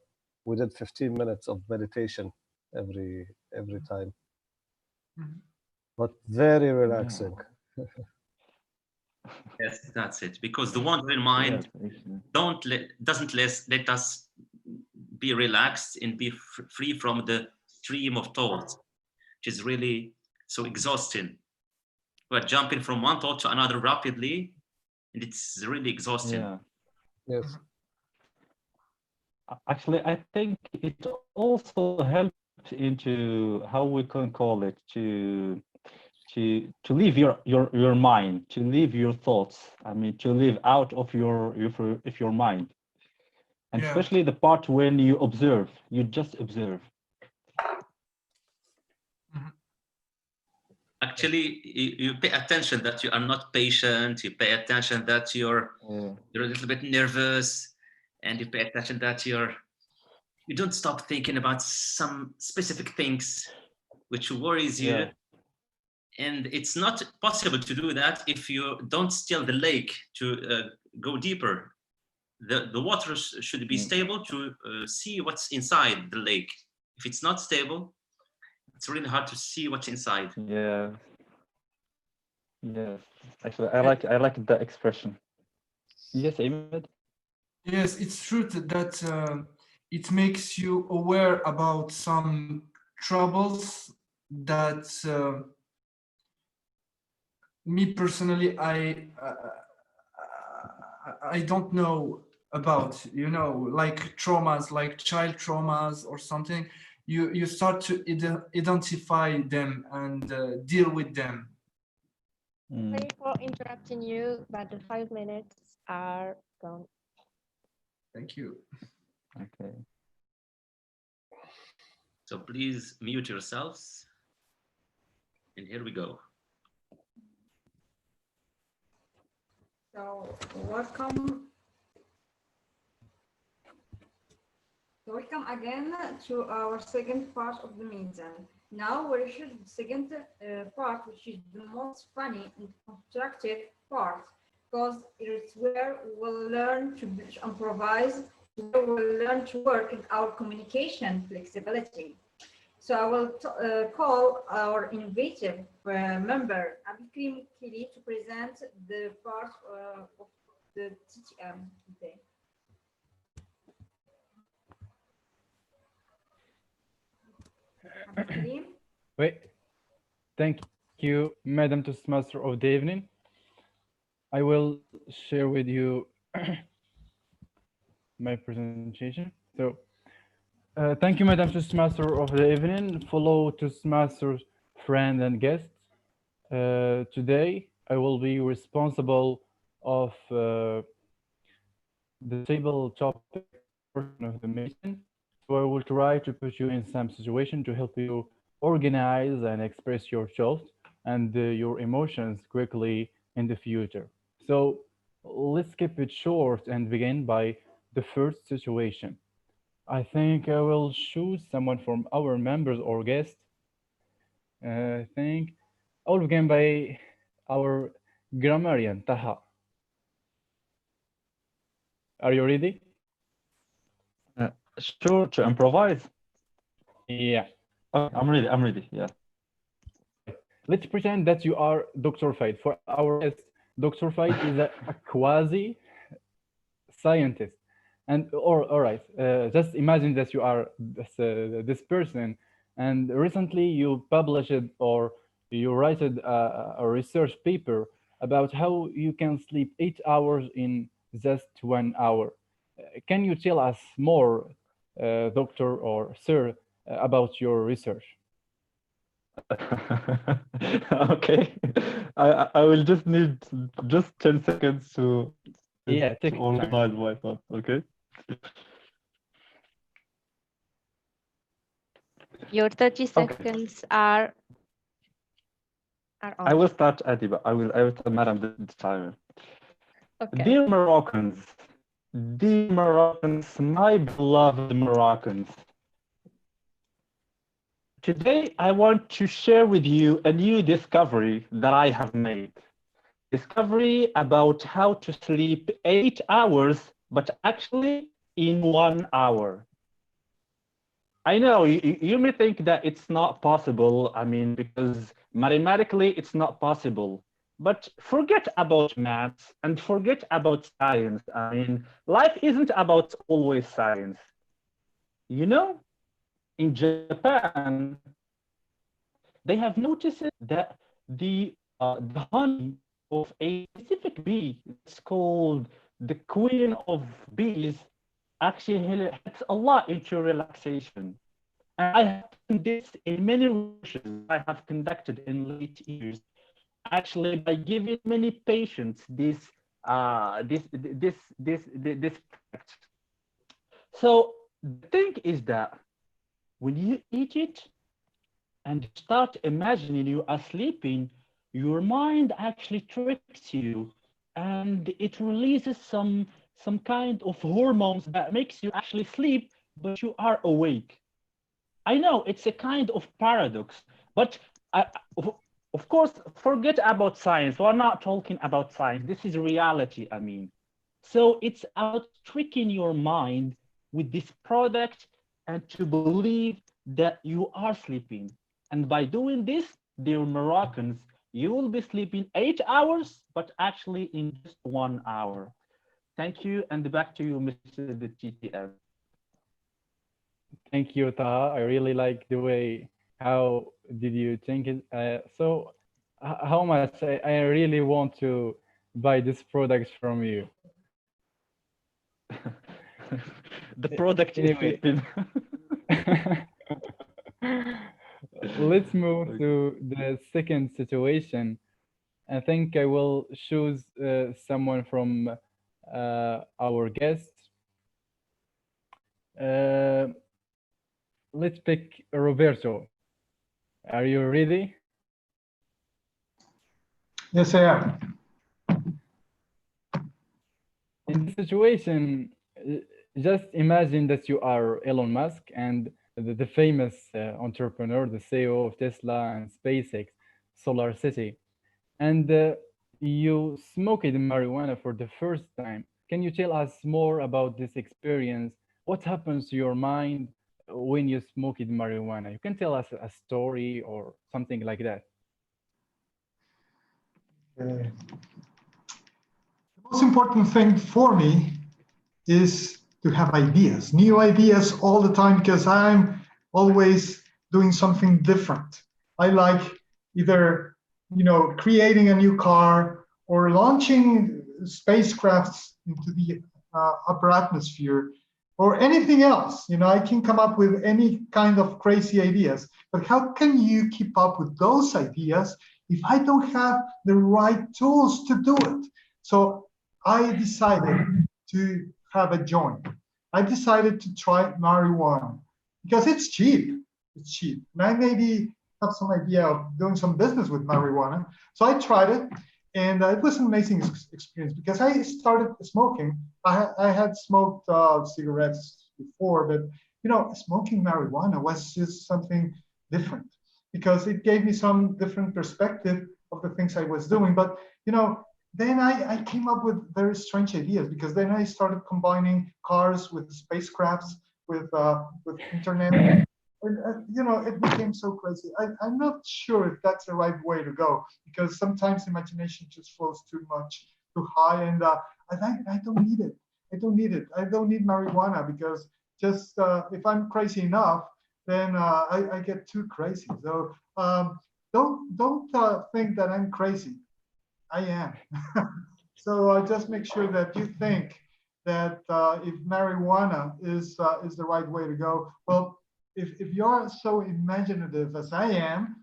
We did 15 minutes of meditation every time. But very relaxing. Yes, that's it. Because the wandering mind doesn't let us be relaxed and be free from the stream of thoughts, which is really so exhausting. We're jumping from one thought to another rapidly, and it's really exhausting. Yeah. Yes. Actually, I think it also helps into how we can call it to leave your mind, to leave your thoughts. I mean, to live out of your mind, and especially the part when you observe, you just observe. Actually, you pay attention that you are not patient. You pay attention that you're a little bit nervous, and you pay attention that you don't stop thinking about some specific things which worries you. And it's not possible to do that if you don't still the lake to go deeper. The water should be stable to see what's inside the lake. If it's not stable, it's really hard to see what's inside. Yeah. Yes. Actually, I like the expression. Yes, Ahmed? Yes, it's true that it makes you aware about some troubles that me personally I don't know about, you know, like traumas, like child traumas or something. You start to identify them and deal with them. Sorry for interrupting you, but the 5 minutes are gone. Thank you. Okay. So please mute yourselves. And here we go. So welcome So welcome again to our second part of the meeting. Now we should the second part, which is the most funny and constructive part, because it's where we'll learn to improvise, where we'll learn to work in our communication flexibility. So I will call our innovative member, Abikrim Kili, to present the part of the TTM today. Abikrim. Wait. Thank you, Madam Toastmaster of the evening. I will share with you my presentation. So, thank you, Madam Toastmaster of the evening, fellow Toastmasters, friend and guests. Today, I will be responsible of the table topic portion of the meeting. So I will try to put you in some situation to help you organize and express yourself and your emotions quickly in the future. So let's keep it short and begin by the first situation. I think I will choose someone from our members or guests. I think I will begin by our grammarian, Taha. Are you ready? Sure, to improvise. Yeah. Okay, I'm ready. I'm ready. Yeah. Let's pretend that you are Dr. Faid. For our guest, Dr. Faid is a quasi scientist. And all right, just imagine that you are this person, and recently you published or you wrote a research paper about how you can sleep 8 hours in just 1 hour. Can you tell us more, doctor or sir, about your research? Okay. I will just need just 10 seconds to take organize my thoughts, okay? Your 30 seconds are on. I will start, Adiba. I will start, Madam, the timer. Okay. Dear Moroccans, my beloved Moroccans, today I want to share with you a new discovery that I have made. Discovery about how to sleep 8 hours, but actually in 1 hour. I know you may think that it's not possible. I mean, because mathematically it's not possible. But forget about maths and forget about science. I mean, life isn't about always science. You know, in Japan, they have noticed that the honey of a specific bee, it's called the queen of bees, actually helps a lot into relaxation. And I have done this in many researches I have conducted in late years, actually by giving many patients this product. So the thing is that when you eat it and start imagining you are sleeping, your mind actually tricks you and it releases some kind of hormones that makes you actually sleep, but you are awake. I know it's a kind of paradox, but of course, forget about science. We're not talking about science. This is reality, I mean. So it's about tricking your mind with this product and to believe that you are sleeping. And by doing this, dear Moroccans, you will be sleeping 8 hours, but actually in just 1 hour. Thank you, and back to you, Mr. the GTM. Thank you, Taha. I really like the way how did you think it. So how much I really want to buy this product from you. The product anyway. Let's move to the second situation. I think I will choose someone from our guest. Let's pick Roberto. Are you ready? Yes, I am. In this situation, just imagine that you are Elon Musk and the famous entrepreneur, the CEO of Tesla and SpaceX, Solar City, and you smoked marijuana for the first time. Can you tell us more about this experience? What happens to your mind when you smoked marijuana? You can tell us a story or something like that. The most important thing for me is to have ideas, new ideas all the time, because I'm always doing something different. I like either, creating a new car or launching spacecrafts into the upper atmosphere or anything else. I can come up with any kind of crazy ideas, but how can you keep up with those ideas if I don't have the right tools to do it? So I decided to have a joint. I decided to try marijuana because it's cheap. It's cheap. And I maybe have some idea of doing some business with marijuana. So I tried it, and it was an amazing experience because I started smoking. I had smoked cigarettes before, but smoking marijuana was just something different because it gave me some different perspective of the things I was doing. But then I came up with very strange ideas because then I started combining cars with spacecrafts, with internet. And, it became so crazy. I'm not sure if that's the right way to go because sometimes imagination just flows too much, too high, and I don't need it. I don't need it. I don't need marijuana because just if I'm crazy enough, then I get too crazy. So don't think that I'm crazy. I am. So just make sure that you think that if marijuana is the right way to go. Well, if you're so imaginative as I am,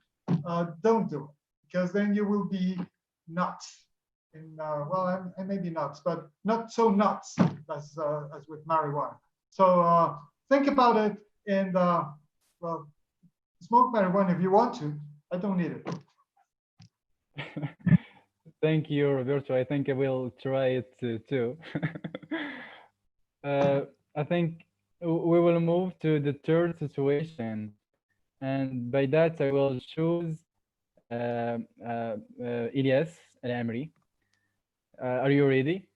don't do it because then you will be nuts. And well, I may be nuts, but not so nuts as with marijuana. So think about it and well, smoke marijuana if you want to. I don't need it. Thank you, Roberto. I think I will try it too. I think we will move to the third situation, and by that I will choose Ilyas Al-Amri. Are you ready?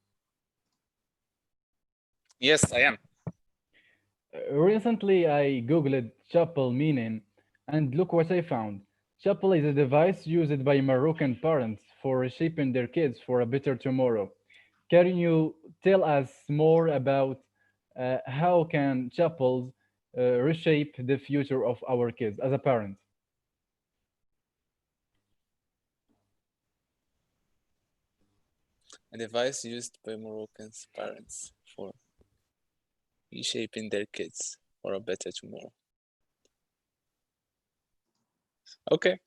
Yes, I am. Recently, I googled chapel meaning, and look what I found. Chapel is a device used by Moroccan parents for reshaping their kids for a better tomorrow. Can you tell us more about how can chapels reshape the future of our kids as a parent? A device used by Moroccan parents for reshaping their kids for a better tomorrow. Okay.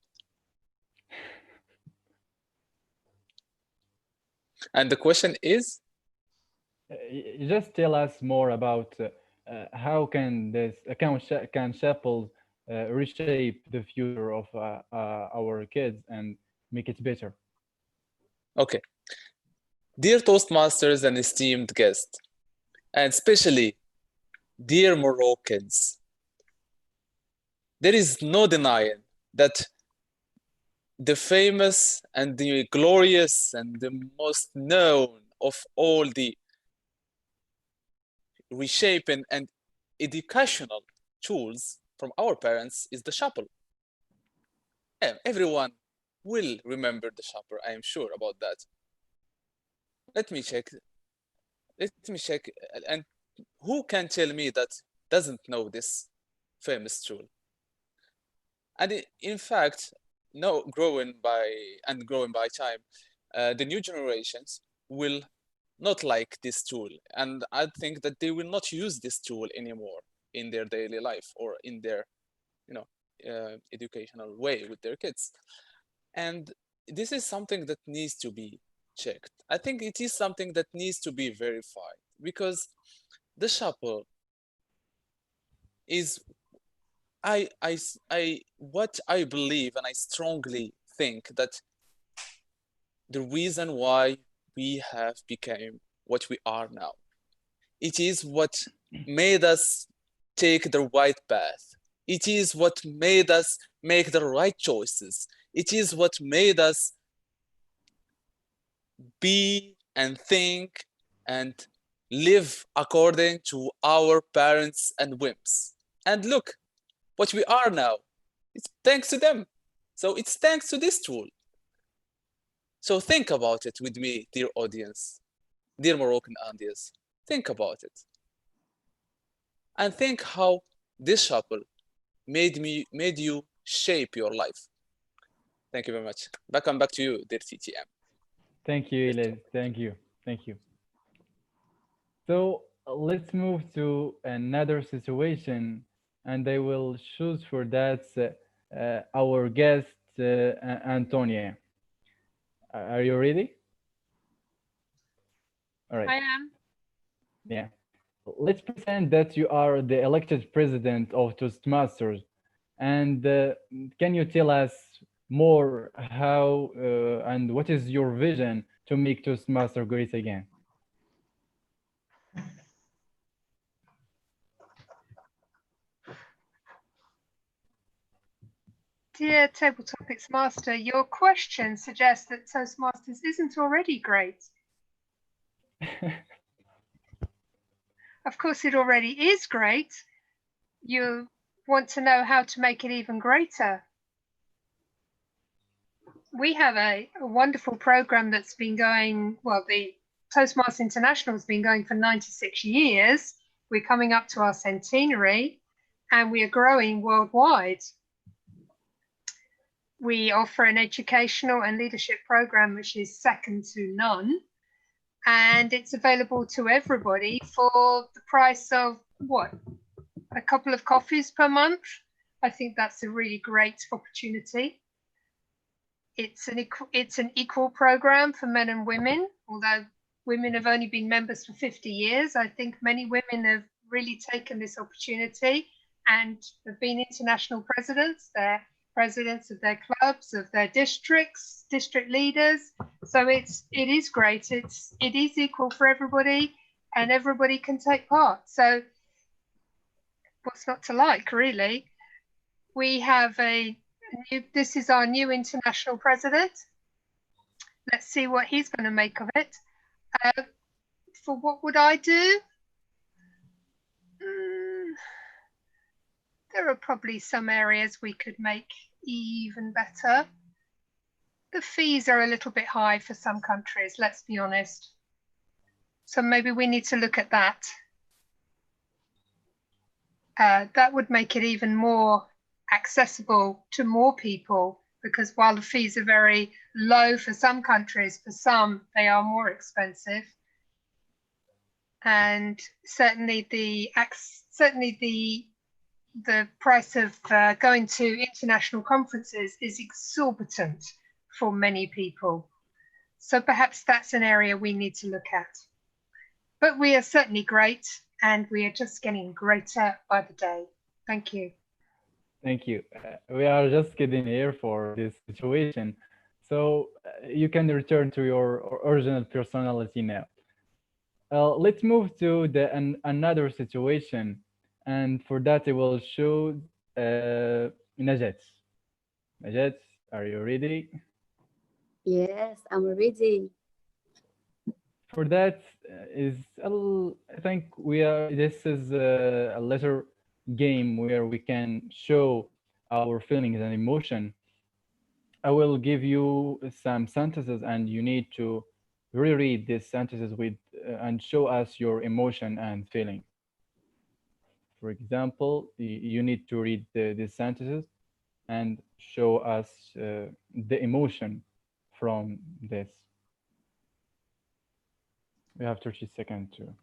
And the question is? Just tell us more about how can can chapels reshape the future of our kids and make it better. Okay. Dear Toastmasters and esteemed guests, and especially dear Moroccans, there is no denying that the famous and the glorious and the most known of all the reshaping and educational tools from our parents is the chapel. Everyone will remember the chapel, I am sure about that. Let me check. And who can tell me that doesn't know this famous tool? And in fact, no, growing by time, the new generations will not like this tool, and I think that they will not use this tool anymore in their daily life or in their, educational way with their kids. And this is something that needs to be checked. I think it is something that needs to be verified because the chapel is what I believe, and I strongly think that the reason why we have become what we are now. It is what made us take the right path. It is what made us make the right choices. It is what made us be and think and live according to our parents and whims. And look what we are now. It's thanks to them. So it's thanks to this tool. So think about it with me, dear audience, dear Moroccan Andes. Think about it. And think how this shuffle made you shape your life. Thank you very much. Back to you, dear TTM. Thank you, Elias. Thank you. Thank you. So let's move to another situation, and I will choose for that our guest, Antonia. Are you ready? All right. I am. Yeah. Let's pretend that you are the elected president of Toastmasters. And can you tell us more how and what is your vision to make Toastmaster great again? Dear Table Topics Master, your question suggests that Toastmasters isn't already great. Of course, it already is great. You want to know how to make it even greater. We have a wonderful program that's been going, well, the Toastmasters International has been going for 96 years. We're coming up to our centenary and we are growing worldwide. We offer an educational and leadership program which is second to none. And it's available to everybody for the price of what? A couple of coffees per month. I think that's a really great opportunity. It's an equal program for men and women, although women have only been members for 50 years. I think many women have really taken this opportunity and have been international presidents. They're presidents of their clubs, of their districts, district leaders. So it is great. It is equal for everybody and everybody can take part. So what's not to like, really? We have this is our new international president. Let's see what he's going to make of it. For what would I do? There are probably some areas we could make even better. The fees are a little bit high for some countries, let's be honest. So maybe we need to look at that. That would make it even more accessible to more people, because while the fees are very low for some countries, for some they are more expensive. And certainly the price of going to international conferences is exorbitant for many people. So perhaps that's an area we need to look at. But we are certainly great, and we are just getting greater by the day. Thank you. Thank you. We are just getting here for this situation. So you can return to your original personality now. Let's move to another situation. And for that, I will show Najat. Najat, are you ready? Yes, I'm ready. For that I think this is a little game where we can show our feelings and emotion. I will give you some sentences and you need to reread these sentences and show us your emotion and feeling. For example, you need to read these sentences and show us the emotion from this. We have 30 seconds to.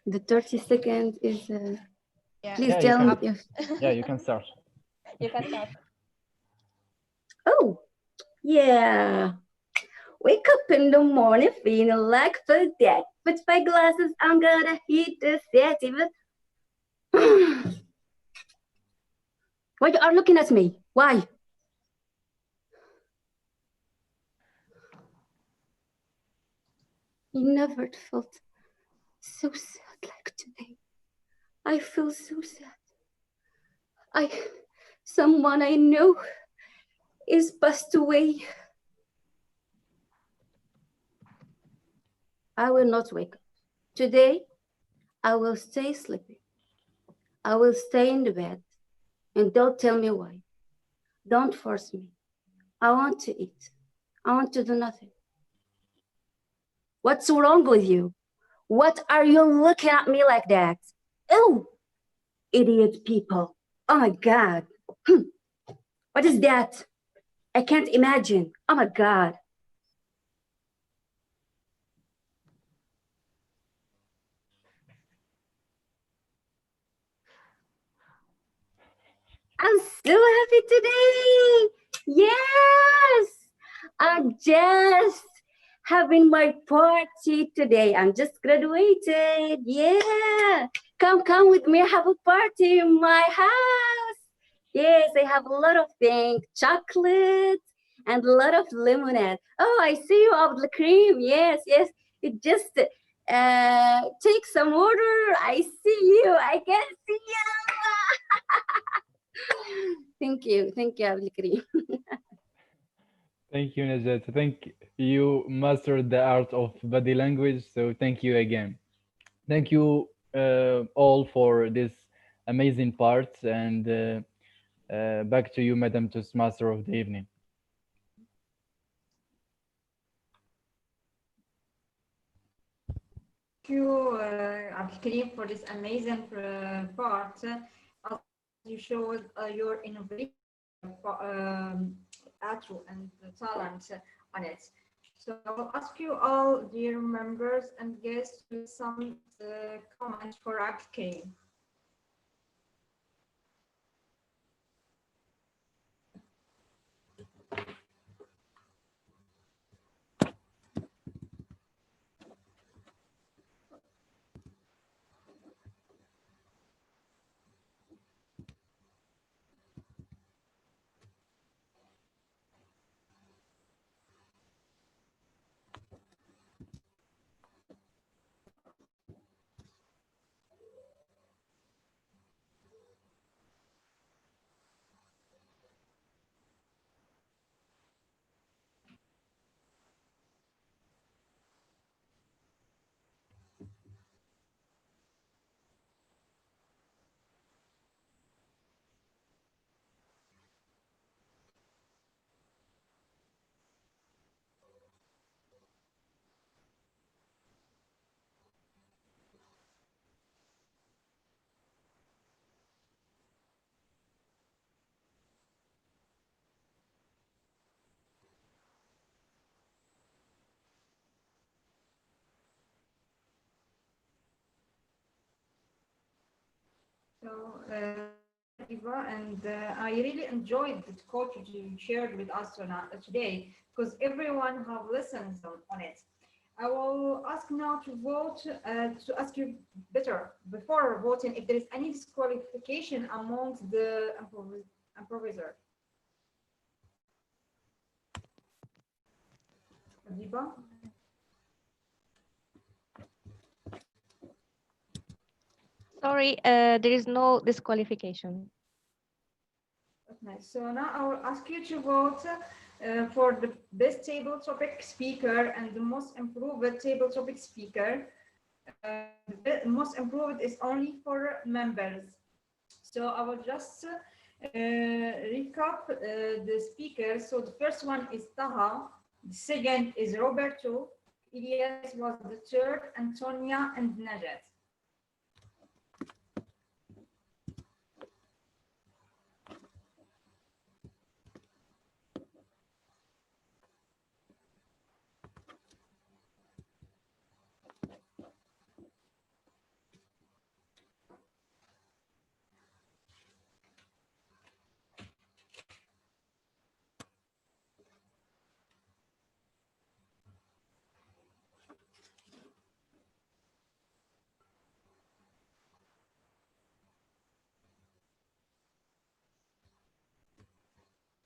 The 30 seconds is. Yeah. Please Yeah, tell me can. if. Yeah, you can start. You can start. Oh, yeah. Wake up in the morning feeling like for that. With my glasses, I'm gonna hit the city. Why you are looking at me? Why? You never felt so sad like today. I feel so sad. Someone I know is passed away. I will not wake up. Today, I will stay sleeping. I will stay in the bed. And don't tell me why. Don't force me. I want to eat. I want to do nothing. What's wrong with you? What are you looking at me like that? Oh, idiot people. Oh my God. What is that? I can't imagine. Oh my God. I'm so happy today. Yes. I'm just having my party today. I'm just graduated. Yeah. Come with me. Have a party in my house. Yes, I have a lot of things, chocolate and a lot of lemonade. Oh, I see you of the cream. Yes. It just take some water. I see you. I can see you. Thank you, Abdul Karim. Thank you, Najat. I think you mastered the art of body language, so thank you again. Thank you all for this amazing part, and back to you, Madam Toastmaster of the evening. Thank you, Abdul Karim, for this amazing part. As you showed your innovation, attitude and talent on it. So I will ask you all, dear members and guests, with some comments for Abdul Karim. So, Eva, and I really enjoyed the culture you shared with us today, because everyone have listened on it. I will ask now to vote, to ask you better before voting if there is any disqualification amongst the improviser. Eva? Sorry, there is no disqualification. Nice. So now I will ask you to vote for the best table topic speaker and the most improved table topic speaker. The most improved is only for members. So I will just recap the speakers. So the first one is Taha, the second is Roberto, Elias was the third, Antonia and Najat.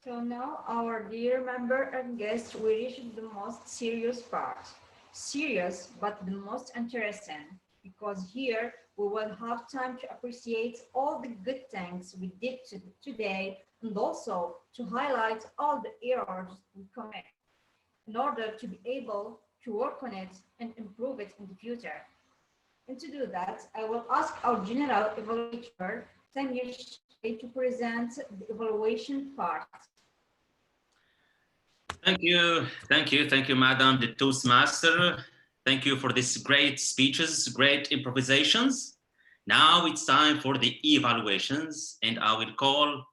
So now, our dear member and guests, we reached the most serious part. Serious, but the most interesting, because here we will have time to appreciate all the good things we did today, and also to highlight all the errors we commit in order to be able to work on it and improve it in the future. And to do that, I will ask our general evaluator, Samir, to present the evaluation part. Thank you, Madam the Toastmaster. Thank you for these great speeches, great improvisations. Now it's time for the evaluations, and I will call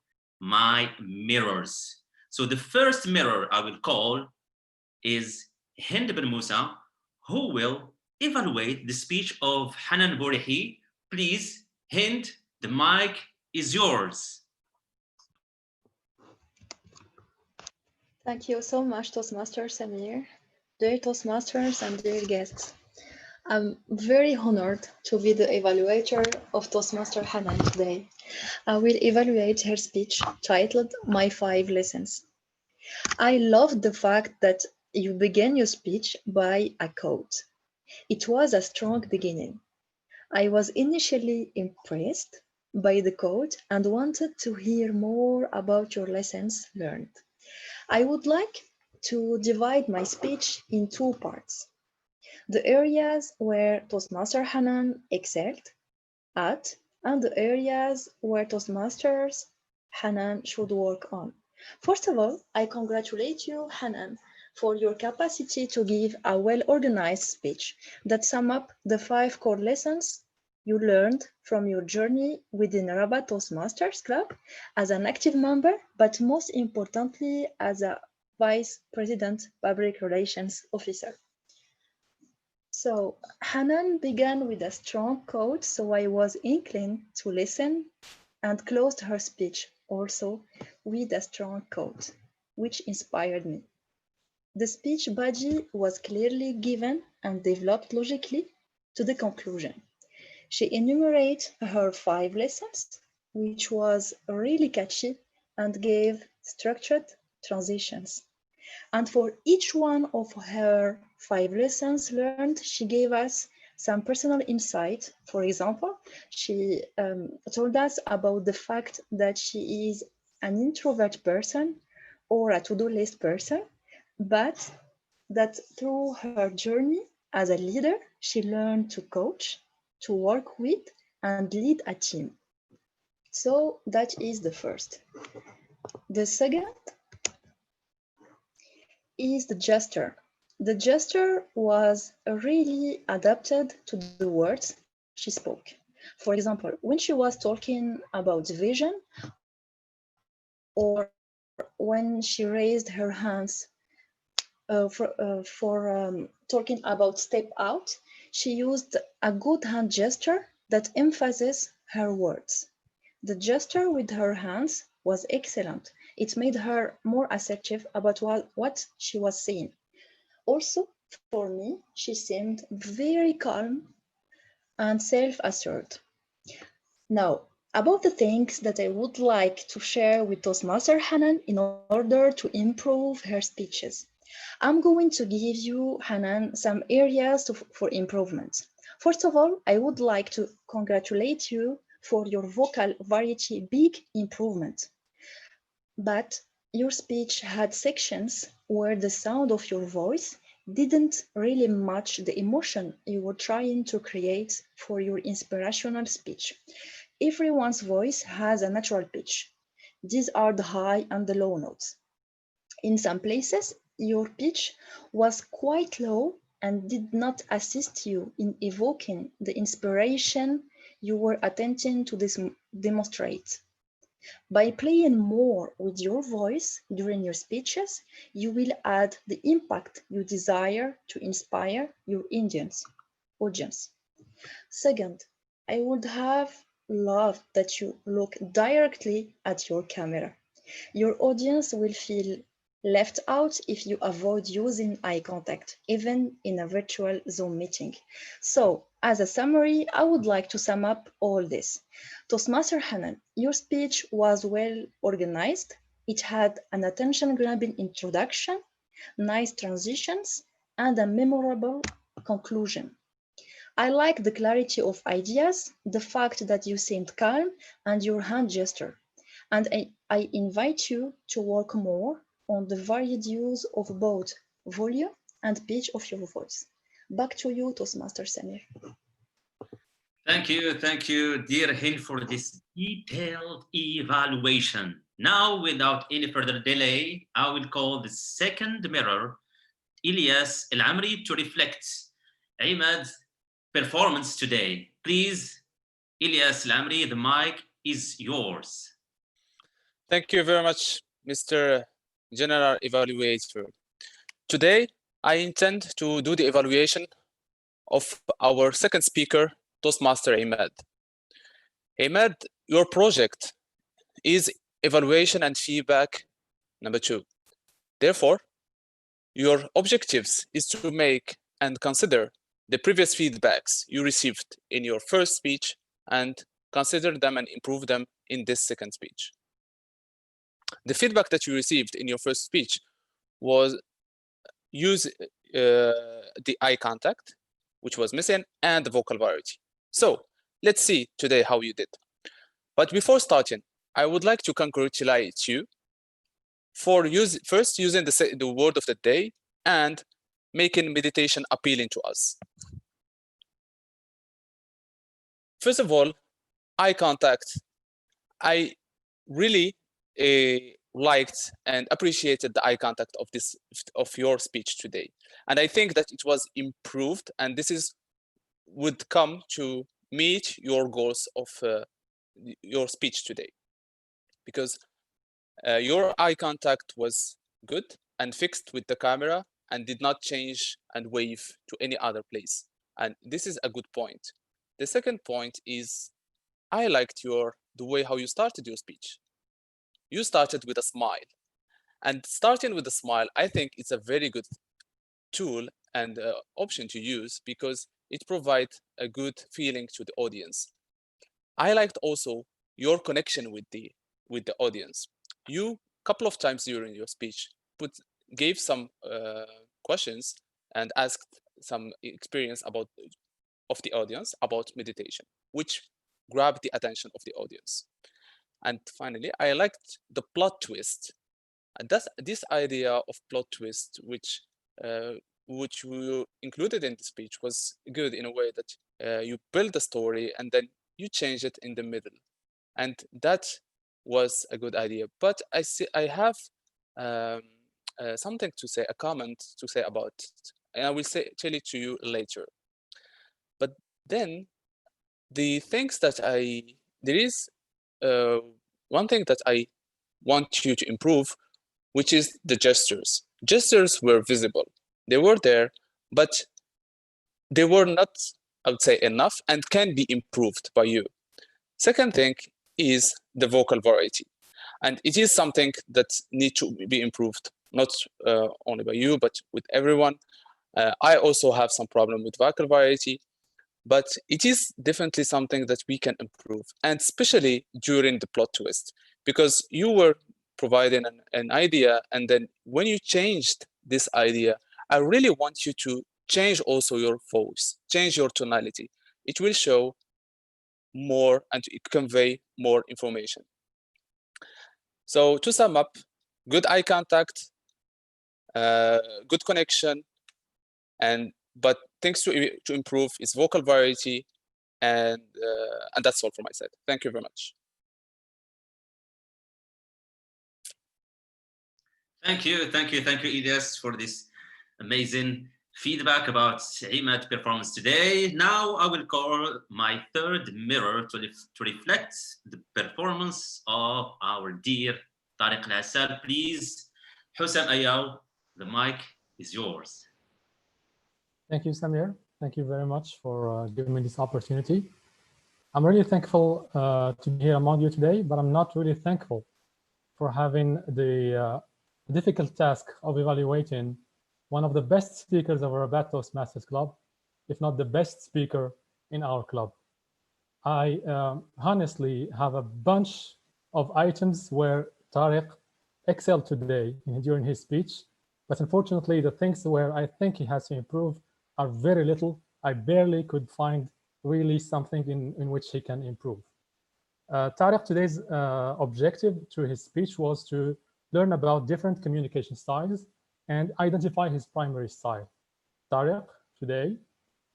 my mirrors. So the first mirror I will call is Hind bin Musa, who will evaluate the speech of Hanan Borihi. Please, Hind, the mic is yours. Thank you so much, Toastmaster Samir. Dear Toastmasters and dear guests, I'm very honored to be the evaluator of Toastmaster Hanan today. I will evaluate her speech titled My 5 Lessons. I loved the fact that you began your speech by a quote. It was a strong beginning. I was initially impressed by the quote and wanted to hear more about your lessons learned. I would like to divide my speech in 2 parts. The areas where Toastmaster Hanan excelled at and the areas where Toastmasters Hanan should work on. First of all, I congratulate you, Hanan, for your capacity to give a well-organized speech that sum up the 5 core lessons you learned from your journey within Rabat Toastmasters Club as an active member, but most importantly, as a Vice President Public Relations Officer. So Hanan began with a strong quote, so I was inclined to listen and closed her speech also with a strong quote, which inspired me. The speech body was clearly given and developed logically to the conclusion. She enumerated her 5 lessons, which was really catchy and gave structured transitions. And for each one of her 5 lessons learned, she gave us some personal insight. For example, she told us about the fact that she is an introvert person or a to-do list person, but that through her journey as a leader, she learned to coach, to work with, and lead a team. So that is the first. The second is the gesture. The gesture was really adapted to the words she spoke. For example, when she was talking about vision, or when she raised her hands for talking about step out, she used a good hand gesture that emphasizes her words. The gesture with her hands was excellent. It made her more assertive about what she was saying. Also, for me, she seemed very calm and self-assured. Now, about the things that I would like to share with Toastmaster Hanan in order to improve her speeches. I'm going to give you, Hanan, some areas for improvement. First of all, I would like to congratulate you for your vocal variety big improvement. But your speech had sections where the sound of your voice didn't really match the emotion you were trying to create for your inspirational speech. Everyone's voice has a natural pitch. These are the high and the low notes. In some places, your pitch was quite low and did not assist you in evoking the inspiration you were attempting to demonstrate. By playing more with your voice during your speeches, you will add the impact you desire to inspire your audience. Second, I would have loved that you look directly at your camera. Your audience will feel left out if you avoid using eye contact, even in a virtual Zoom meeting. So, as a summary, I would like to sum up all this. Toastmaster Hanan, your speech was well organized, It had an attention-grabbing introduction, nice transitions, and a memorable conclusion. I like the clarity of ideas, the fact that you seemed calm, and your hand gesture. And I invite you to work more on the varied use of both volume and pitch of your voice. Back to you, Toastmaster Samir. Thank you, dear Hind, for this detailed evaluation. Now, without any further delay, I will call the second mirror, Ilyas El Amri, to reflect Imad's performance today. Please, Ilyas El Amri, the mic is yours. Thank you very much, Mr. General Evaluator. Today, I intend to do the evaluation of our second speaker, Toastmaster Imad. Imad, your project is evaluation and feedback number 2. Therefore, your objectives is to make and consider the previous feedbacks you received in your first speech and consider them and improve them in this second speech. The feedback that you received in your first speech was use the eye contact, which was missing, and the vocal variety. So let's see today how you did. But before starting, I would like to congratulate you for first using the word of the day and making meditation appealing to us. First of all, eye contact. I really liked and appreciated the eye contact of your speech today, and I think that it was improved, and this would come to meet your goals of your speech today, because your eye contact was good and fixed with the camera and did not change and wave to any other place, and this is a good point. The second point is I liked the way how you started your speech. You started with a smile, and starting with a smile, I think it's a very good tool and option to use because it provides a good feeling to the audience. I liked also your connection with the audience. You couple of times during your speech gave some questions and asked some experience of the audience about meditation, which grabbed the attention of the audience. And finally, I liked the plot twist. And this idea of plot twist, which we included in the speech, was good in a way that you build the story and then you change it in the middle. And that was a good idea. But I have something to say, a comment to say about it. And I will tell it to you later. But then the things that there is one thing that I want you to improve, which is the gestures. Gestures were visible. They were there, but they were not, I would say, enough and can be improved by you. Second thing is the vocal variety. And it is something that needs to be improved, not only by you, but with everyone. I also have some problem with vocal variety, but it is definitely something that we can improve, and especially during the plot twist, because you were providing an idea, and then when you changed this idea, I really want you to change also your voice, change your tonality. It will show more and convey more information. So to sum up, good eye contact, good connection, but things to improve is vocal variety, and that's all from my side. Thank you very much. Thank you, Ilyas, for this amazing feedback about Imad's performance today. Now I will call my third mirror to reflect the performance of our dear Tariq Al-Assal. Please, Husam Ayaw, the mic is yours. Thank you, Samir. Thank you very much for giving me this opportunity. I'm really thankful to be here among you today, but I'm not really thankful for having the difficult task of evaluating one of the best speakers of our Rabat Toastmasters Club, if not the best speaker in our club. I honestly have a bunch of items where Tariq excelled today during his speech, but unfortunately, the things where I think he has to improve are very little. I barely could find really something in which he can improve. Tariq today's objective to his speech was to learn about different communication styles and identify his primary style. Tariq today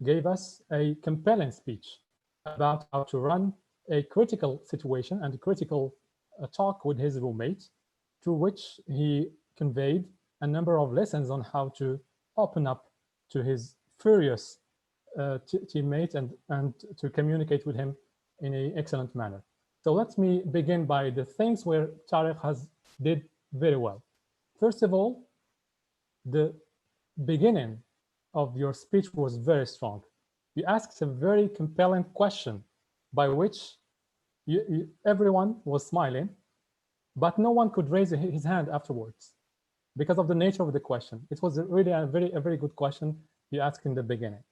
gave us a compelling speech about how to run a critical situation and a critical talk with his roommate, through which he conveyed a number of lessons on how to open up to his furious teammate and to communicate with him in an excellent manner. So let me begin by the things where Tariq did very well. First of all, the beginning of your speech was very strong. You asked a very compelling question by which everyone was smiling, but no one could raise his hand afterwards because of the nature of the question. It was really a very good question you asked in the beginning.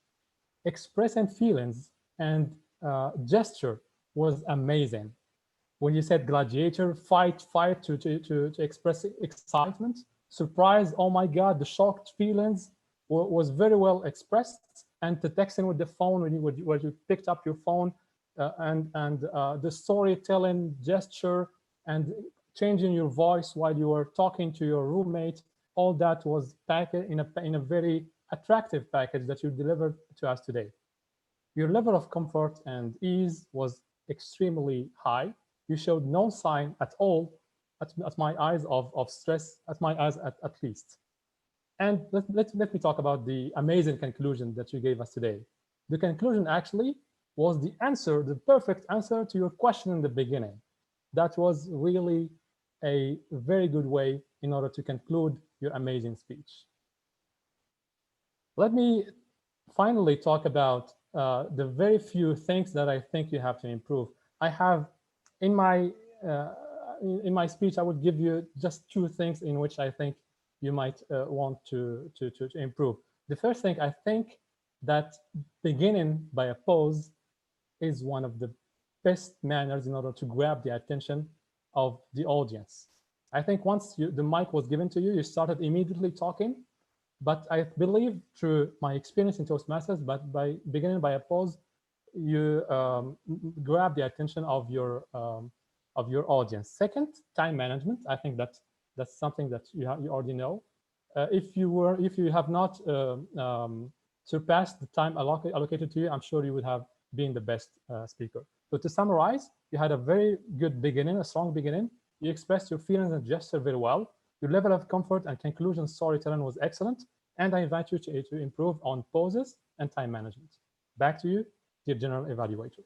Expressing feelings and gesture was amazing. When you said gladiator, fight to express excitement, surprise, oh my God, the shocked feelings was very well expressed. And the texting with the phone when you picked up your phone and the storytelling gesture and changing your voice while you were talking to your roommate, all that was packaged in a very attractive package that you delivered to us today. Your level of comfort and ease was extremely high. You showed no sign at all, at my eyes, of stress, at my eyes at least. And let me talk about the amazing conclusion that you gave us today. The conclusion actually was the answer, the perfect answer to your question in the beginning. That was really a very good way in order to conclude your amazing speech. Let me finally talk about the very few things that I think you have to improve. I have in my speech, I would give you just 2 things in which I think you might want to improve. The first thing, I think that beginning by a pause is one of the best manners in order to grab the attention of the audience. I think once the mic was given to you, you started immediately talking. But I believe through my experience in Toastmasters, but by beginning by a pause, you grab the attention of your audience. Second, time management. I think that's something that you already know. If you have not surpassed the time allocated to you, I'm sure you would have been the best speaker. So to summarize, you had a very good beginning, a strong beginning. You expressed your feelings and gesture very well. Your level of comfort and conclusion storytelling was excellent. And I invite you to improve on pauses and time management. Back to you, dear General Evaluator.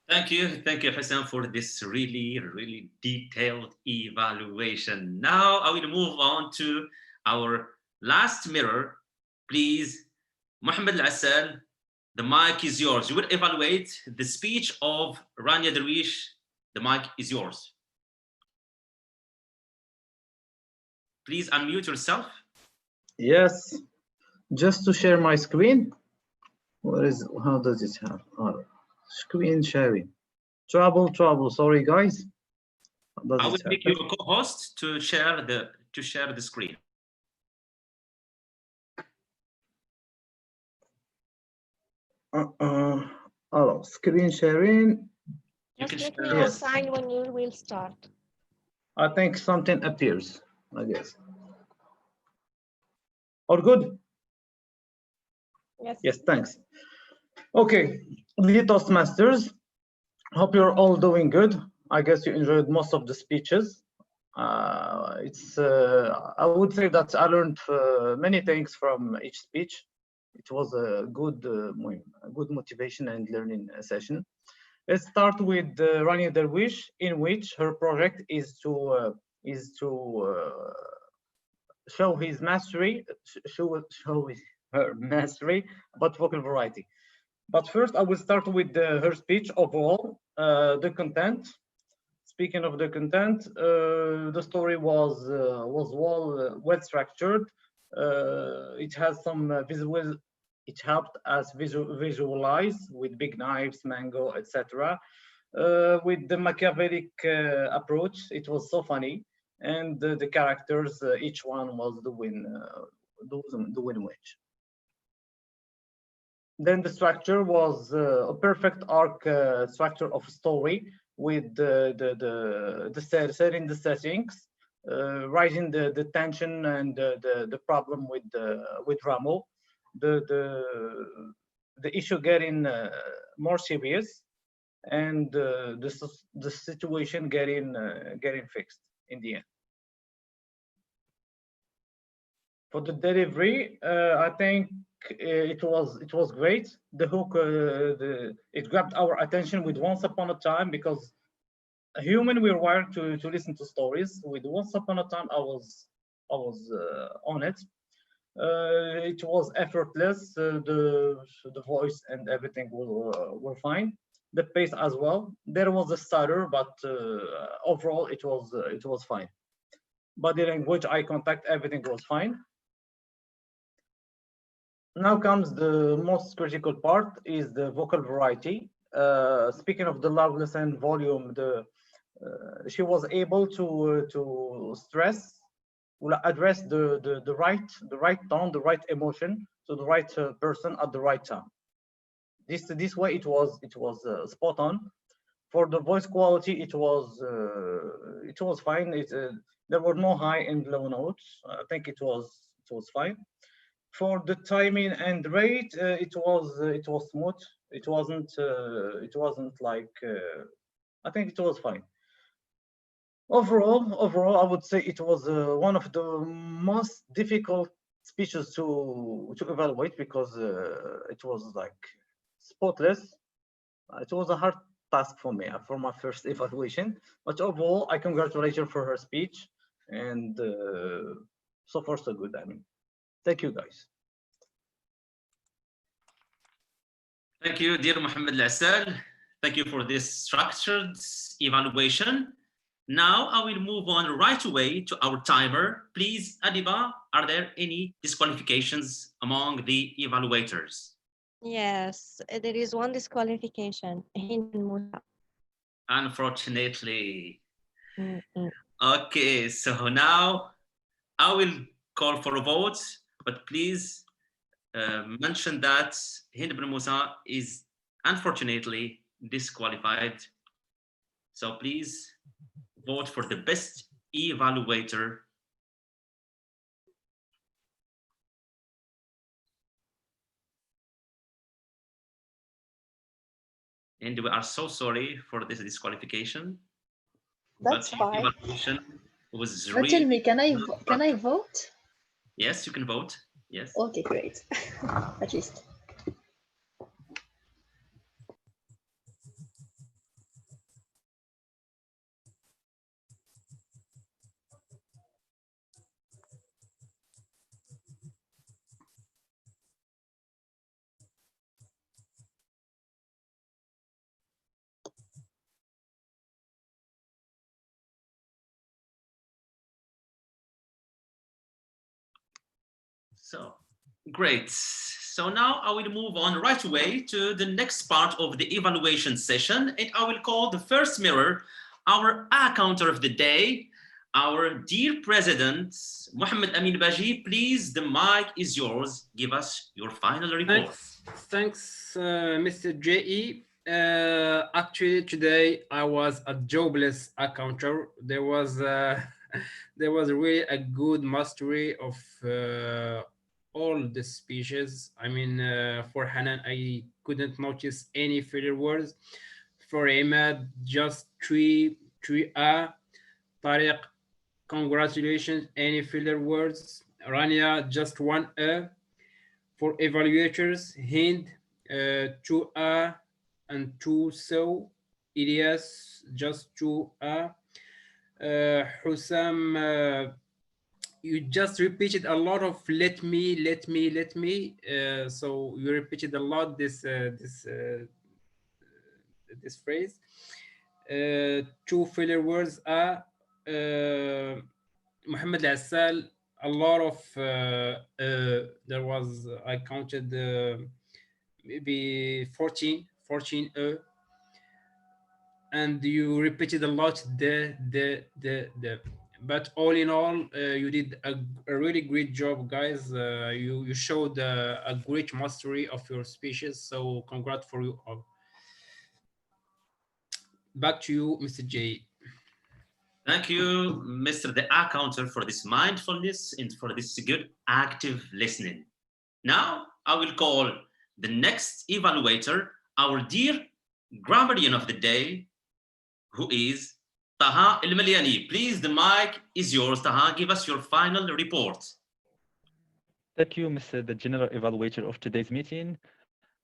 Thank you, Hassan, for this really detailed evaluation. Now I will move on to our last mirror. Please, Mohammed Al-Assal, the mic is yours. You will evaluate the speech of Rania Darwish. The mic is yours. Please unmute yourself. Yes, just to share my screen. How does it have? Oh, screen sharing. Trouble. Sorry, guys. I will make you a co-host to share the screen. Hello, screen sharing. Just let me know a sign when you will start. I think something appears, I guess. All good? Yes. Yes, thanks. Okay, dear Toastmasters, hope you're all doing good. I guess you enjoyed most of the speeches. I would say that I learned many things from each speech. It was a good motivation and learning session. Let's start with Rania Darwish, in which her project is to show his mastery, show her mastery about vocal variety. But first, I will start with her speech overall, the content. Speaking of the content, the story was well structured. It has some visual. It helped us visualize with big knives, mango, etc. with the Machiavellic approach. It was so funny, and the characters, each one was the win-win. Then the structure was a perfect arc structure of story with setting the settings, writing the tension and the problem with Ramo, the issue getting more serious, and the situation getting fixed in the end. For the delivery, I think it was great. The hook, it grabbed our attention with Once Upon a Time, because a human, we're wired to listen to stories. With Once Upon a Time, I was on it. It was effortless. The voice and everything were fine. The pace as well. There was a stutter, but overall it was fine. Body language, eye contact, everything was fine. Now comes the most critical part, is the vocal variety. Speaking of the loudness and volume, she was able to address the right tone, the right emotion to the right person at the right time. This way it was spot on. For the voice quality, it was fine. There were no high and low notes. I think it was fine. For the timing and rate, it was smooth. It wasn't like I think it was fine. Overall, I would say it was one of the most difficult speeches to evaluate, because it was like spotless. It was a hard task for me for my first evaluation, but overall, I congratulate her for her speech, and so far so good. I mean, thank you guys. Thank you, dear Mohammed Al-Assal. Thank you for this structured evaluation. Now I will move on right away to our timer. Please, Adiba, are there any disqualifications among the evaluators? Yes, there is one disqualification. Hind Musa. Unfortunately. Okay, so now I will call for a vote, but please mention that Hind bin Musa is unfortunately disqualified. So please vote for the best evaluator. And we are so sorry for this disqualification. That's but fine. Evaluation was But really. tell me, can I vote? Yes, you can vote. Yes. Okay, great. At least. So great. So now I will move on right away to the next part of the evaluation session, and I will call the first mirror our counter of the day, our dear president, Mohammed Amin Baji. Please, the mic is yours. Give us your final report. Thanks, Mr. J.E. Actually, today I was a jobless accounter. There was really a good mastery of all the speeches. I mean, for Hanan, I couldn't notice any filler words. For Ahmad, just three A. Tariq, congratulations, any filler words. Rania, just one A. For evaluators, Hind, 2A and 2 so. Ilyas, just 2A. Hussam, you just repeated a lot of let me. So you repeated a lot this phrase. 2 filler words are Mohammed Al-Assal, a lot of there was, I counted maybe 14 14 and you repeated a lot the. But all in all, you did a really great job, guys. You showed a great mastery of your speeches. So congrats for you all. Back to you, Mr. J. Thank you, Mr. the Accounter, for this mindfulness and for this good active listening. Now, I will call the next evaluator, our dear grammarian of the day, who is Taha El-Maliani. Please, the mic is yours. Taha, give us your final report. Thank you, Mr. the General Evaluator of today's meeting.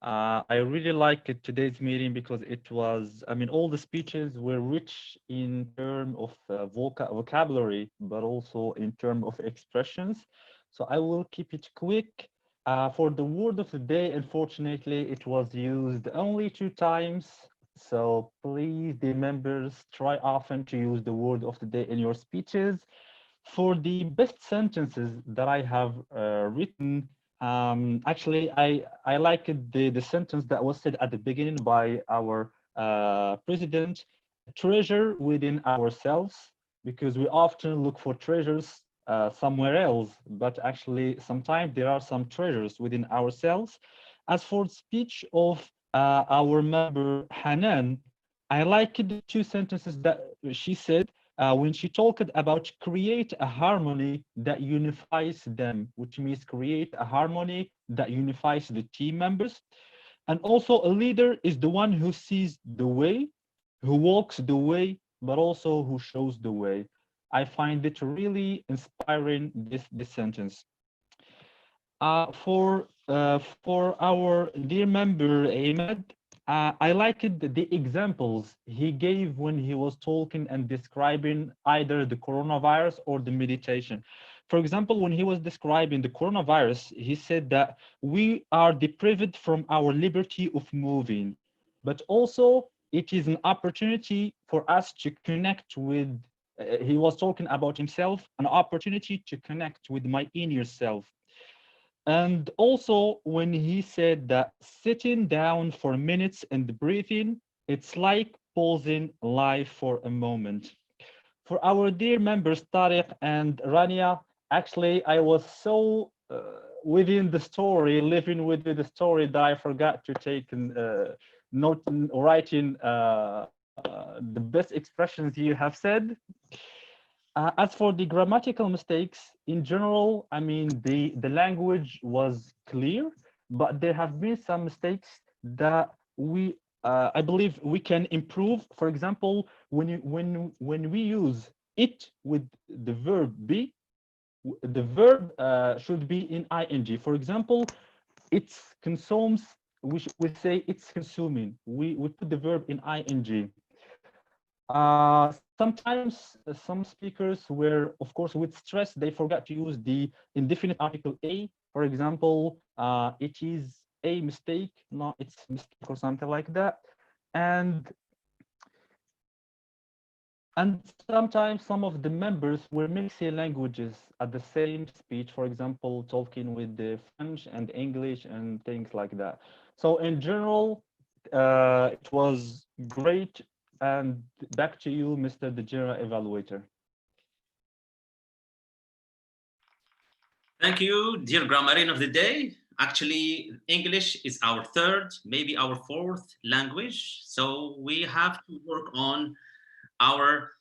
I really liked today's meeting because it was, I mean, all the speeches were rich in terms of vocabulary, but also in terms of expressions. So I will keep it quick. For the word of the day, unfortunately, it was used only 2 times. So please, the members, try often to use the word of the day in your speeches. For the best sentences that I have written, actually, I like the sentence that was said at the beginning by our president, treasure within ourselves, because we often look for treasures somewhere else, but actually sometimes there are some treasures within ourselves. As for the speech of our member Hanan, I like the 2 sentences that she said when she talked about create a harmony that unifies them, which means create a harmony that unifies the team members. And also a leader is the one who sees the way, who walks the way, but also who shows the way. I find it really inspiring, this sentence. For our dear member Ahmed, I liked the examples he gave when he was talking and describing either the coronavirus or the meditation. For example, when he was describing the coronavirus, he said that we are deprived from our liberty of moving, but also it is an opportunity for us to connect with, he was talking about himself, an opportunity to connect with my inner self. And also when he said that sitting down for minutes and breathing, it's like pausing life for a moment. For our dear members, Tariq and Rania, actually, I was so within the story, living within the story, that I forgot to take note, writing the best expressions you have said. As for the grammatical mistakes, in general, I mean, the language was clear, but there have been some mistakes that I believe we can improve. For example, when we use it with the verb be, the verb should be in ing. For example, it's consumes, we say it's consuming. We put the verb in ing. Sometimes some speakers were, of course, with stress, they forgot to use the indefinite article a. For example, it is a mistake, not it's mistake or something like that. And sometimes some of the members were mixing languages at the same speech, for example, talking with the French and English and things like that. So in general, it was great. And back to you, Mr. the General Evaluator. Thank you, dear grammarian of the day. Actually, English is our 3rd, maybe our 4th language. So we have to work on our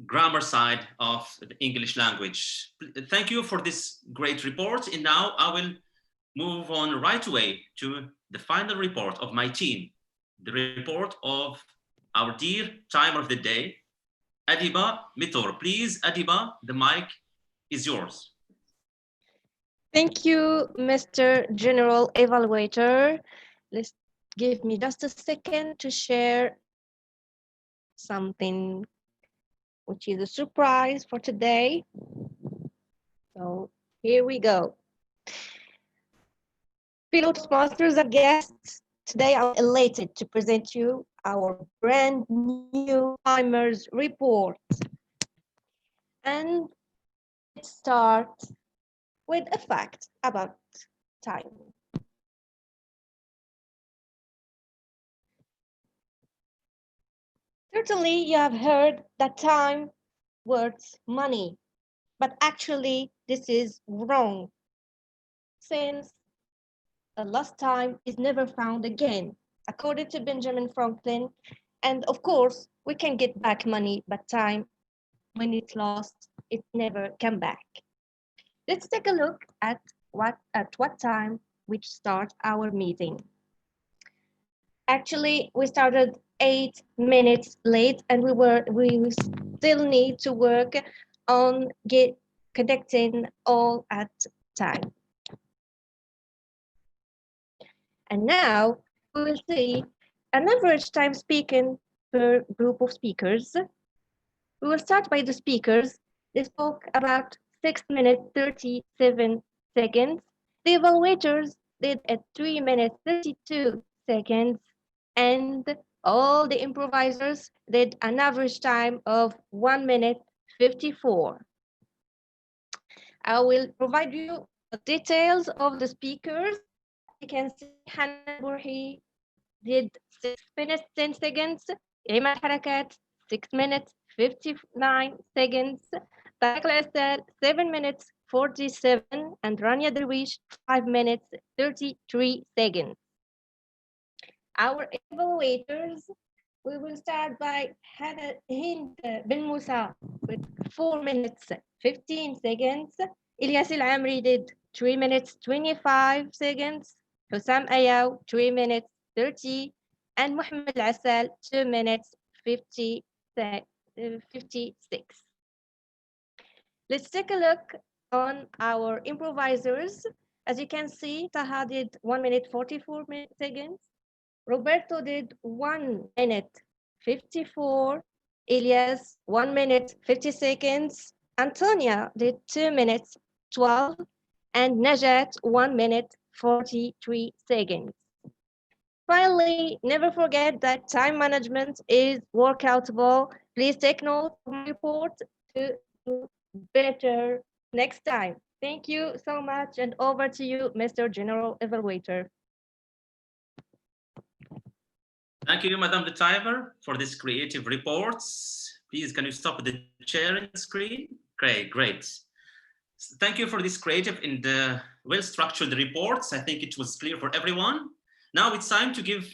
grammar side of the English language. Thank you for this great report. And now I will move on right away to the final report of my team, the report of our dear timer of the day, Adiba Mitor. Please, Adiba, the mic is yours. Thank you, Mr. General Evaluator. Let's give me just a second to share something which is a surprise for today. So here we go. Fellow Toastmasters and guests, today I'm elated to present you our brand new timers report. And let's start with a fact about time. Certainly, you have heard that time worth money, but actually, this is wrong, since a lost time is never found again, according to Benjamin Franklin. And of course, we can get back money, but time, when it's lost, it never come back. Let's take a look at what time we start our meeting. Actually, we started 8 minutes late, and we still need to work on connecting all at time. And now we will see an average time speaking per group of speakers. We will start by the speakers. They spoke about 6 minutes 37 seconds. The evaluators did at 3 minutes 32 seconds. And all the improvisers did an average time of 1 minute 54. I will provide you the details of the speakers. You can see Hanan Burhi did 6 minutes 10 seconds. Iman Harakat 6 minutes 59 seconds. Tariq Al-Assad 7 minutes 47, and Rania Darwish 5 minutes 33 seconds. Our evaluators, we will start by Hind bin Musa with 4 minutes 15 seconds. Ilyas Al-Amri did 3 minutes 25 seconds. Hussam Ayaw 3 minutes 30, and Mohammed Al-Assal 2 minutes 56. Let's take a look on our improvisers. As you can see, Taha did 1 minute 44 seconds. Roberto did 1 minute 54. Elias 1 minute 50 seconds. Antonia did 2 minutes 12, and Najat 1 minute 43 seconds. Finally, never forget that time management is workoutable. Please take note of my report to do better next time. Thank you so much, and over to you, Mr. General Evaluator. Thank you, Madam the Timer, for this creative reports. Please, can you stop the sharing screen? Great, great. Thank you for this creative and well-structured reports. I think it was clear for everyone. Now it's time to give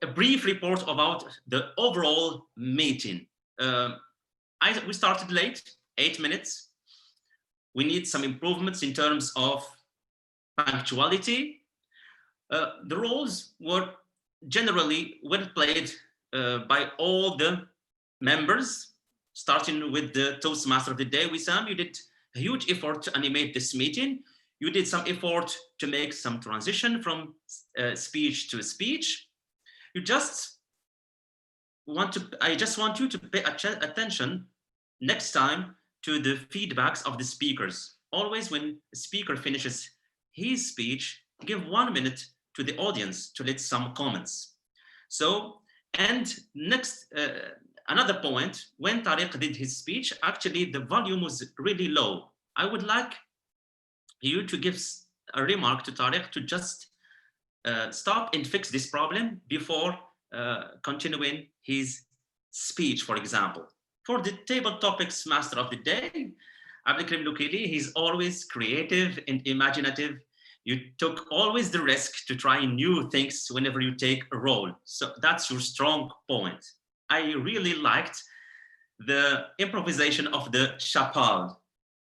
a brief report about the overall meeting. We started late, 8 minutes. We need some improvements in terms of punctuality. The roles were generally well played by all the members, starting with the Toastmaster of the day, Wissam. You did a huge effort to animate this meeting. You did some effort to make some transition from speech to speech. I just want you to pay attention next time to the feedbacks of the speakers. Always when a speaker finishes his speech, give 1 minute to the audience to let some comments. So, and next, another point, when Tariq did his speech, actually the volume was really low. I would like you to give a remark to Tariq to just stop and fix this problem before continuing his speech, for example. For the table topics master of the day, Abdelkrim Lukili, he's always creative and imaginative. You took always the risk to try new things whenever you take a role. So that's your strong point. I really liked the improvisation of the chapal,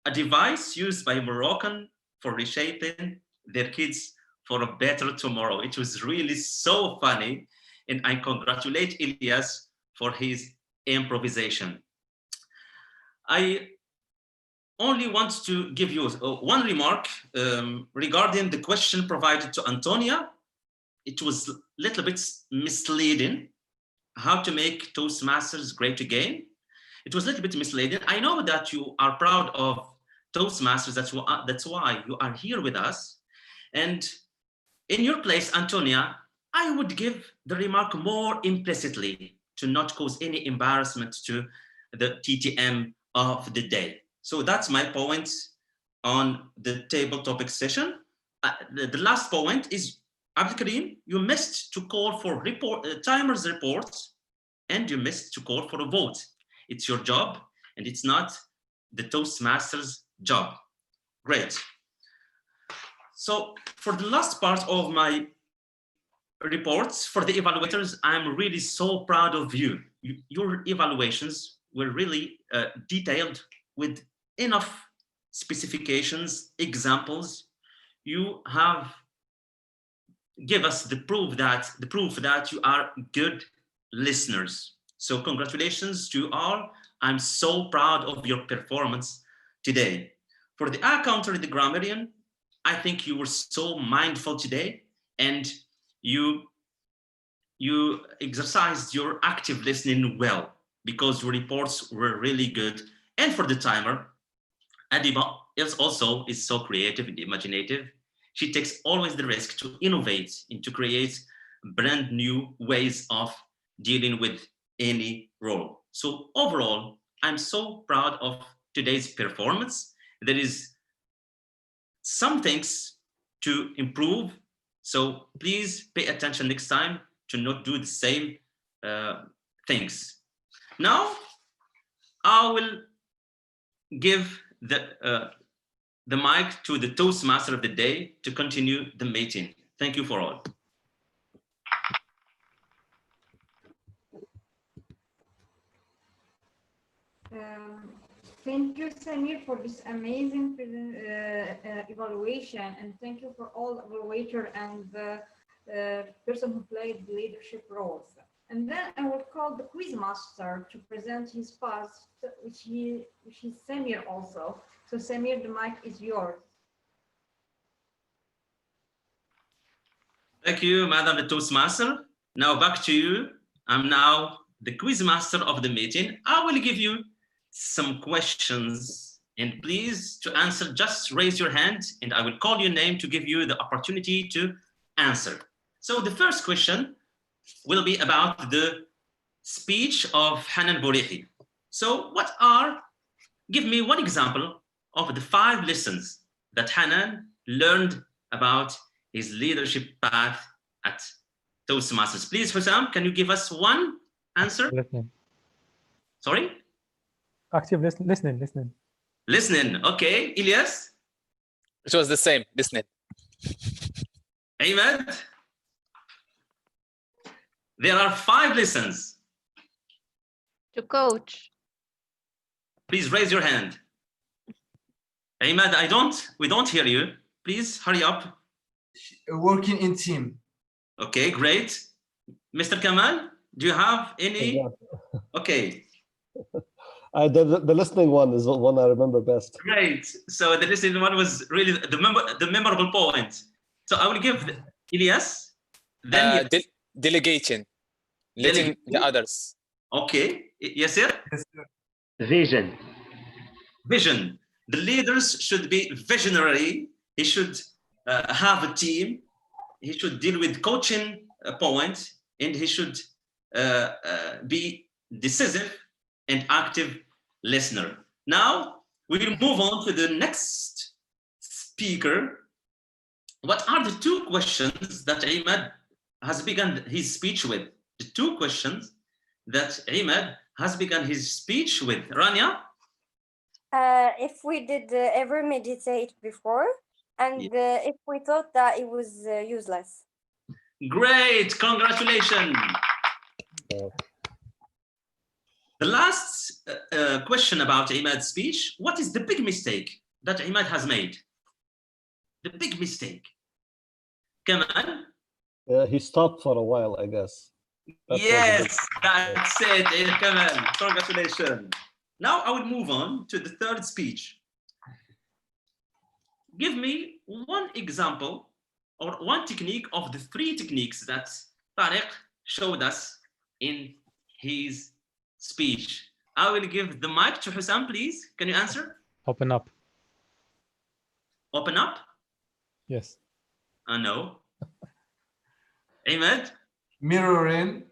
a device used by Moroccan for reshaping their kids for a better tomorrow. It was really so funny, and I congratulate Ilyas for his improvisation. I only want to give you one remark regarding the question provided to Antonia. It was a little bit misleading. How to make Toastmasters great again? It was a little bit misleading. I know that you are proud of Toastmasters. That's why you are here with us. And in your place, Antonia, I would give the remark more implicitly to not cause any embarrassment to the TTM of the day. So that's my point on the table topic session. The last point is, Abdelkarim, you missed to call for timers reports and you missed to call for a vote. It's your job, and it's not the Toastmasters' job. Great. So for the last part of my reports for the evaluators, I'm really so proud of you. Your evaluations were really detailed with enough specifications, examples. You have give us the proof that you are good listeners. So congratulations to you all. I'm so proud of your performance today. For the counter, the grammarian, I think you were so mindful today, and you exercised your active listening well, because your reports were really good. And for the timer, Adiba is so creative and imaginative. She takes always the risk to innovate and to create brand new ways of dealing with any role. So overall, I'm so proud of today's performance. There is some things to improve. So please pay attention next time to not do the same things. Now, I will give the mic to the Toastmaster of the day to continue the meeting. Thank you for all. Thank you, Samir, for this amazing evaluation, and thank you for all evaluator and the person who played leadership roles. And then I will call the quiz master to present his part, which is Samir also. So Samir, the mic is yours. Thank you, Madam the Toastmaster. Now back to you. I'm now the quiz master of the meeting. I will give you some questions, and please, to answer, just raise your hand and I will call your name to give you the opportunity to answer. So the first question will be about the speech of Hanan Bourihi. So give me one example of the 5 lessons that Hanan learned about his leadership path at Toastmasters. Please, Hussam, can you give us one answer? Listening. Sorry? Active listening. Listening. Okay. Ilyas? It was the same, listening. Ahmed? There are 5 lessons. To coach. Please raise your hand. Ahmed, we don't hear you. Please hurry up. Working in team. Okay, great. Mr. Kamal, do you have any? Okay. The listening one is the one I remember best. Great. So the listening one was really the memorable point. So I will give Ilyas. Then delegation, letting the others. Okay. Yes, sir. Vision. Vision. The leaders should be visionary. He should have a team. He should deal with coaching points, and he should be decisive and active listener. Now we will move on to the next speaker. What are the 2 questions that Ahmed has begun his speech with? The 2 questions that Ahmed has begun his speech with. Rania? If we did ever meditate before, and if we thought that it was useless. Great, congratulations. The last question about Ahmed's speech, what is the big mistake that Ahmed has made? The big mistake. Kamal? He stopped for a while, I guess. Yes, that's it, Kamal. Congratulations. Now I will move on to the 3rd speech. Give me one example or one technique of the 3 techniques that Tariq showed us in his speech. I will give the mic to Hussam, please. Can you answer? Open up. Open up? Yes. No. Ahmed? Mirroring.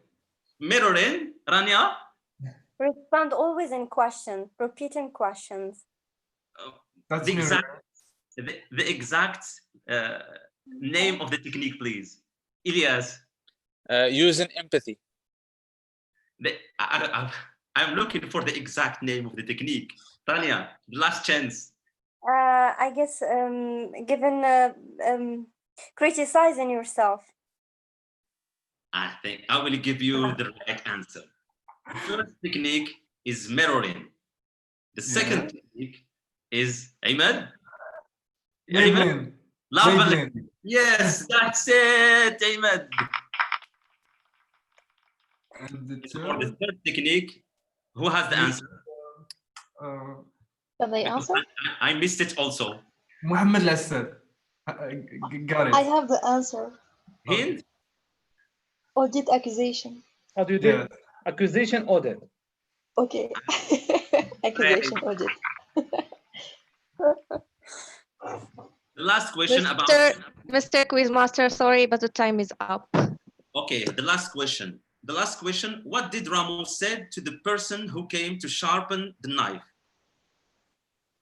Mirroring. Rania? Respond always in questions, repeating questions. That's the exact name of the technique, please. Ilyas? Using empathy. I'm looking for the exact name of the technique. Tanya, last chance. I guess given criticizing yourself. I think I will give you the right answer. The first technique is mirroring. The second technique is Ahmed. Labeling. Labeling. Yes, that's it, Ahmed. And the For the third technique, who has the answer? Can I answer? I missed it also. Muhammad Lasser. Got it. I have the answer. Hint? Audit accusation. How do you do? Accusation audit. Okay. Accusation audit. The last question about... Mr. Quizmaster, sorry, but the time is up. Okay, the last question. The last question, what did Ramos said to the person who came to sharpen the knife?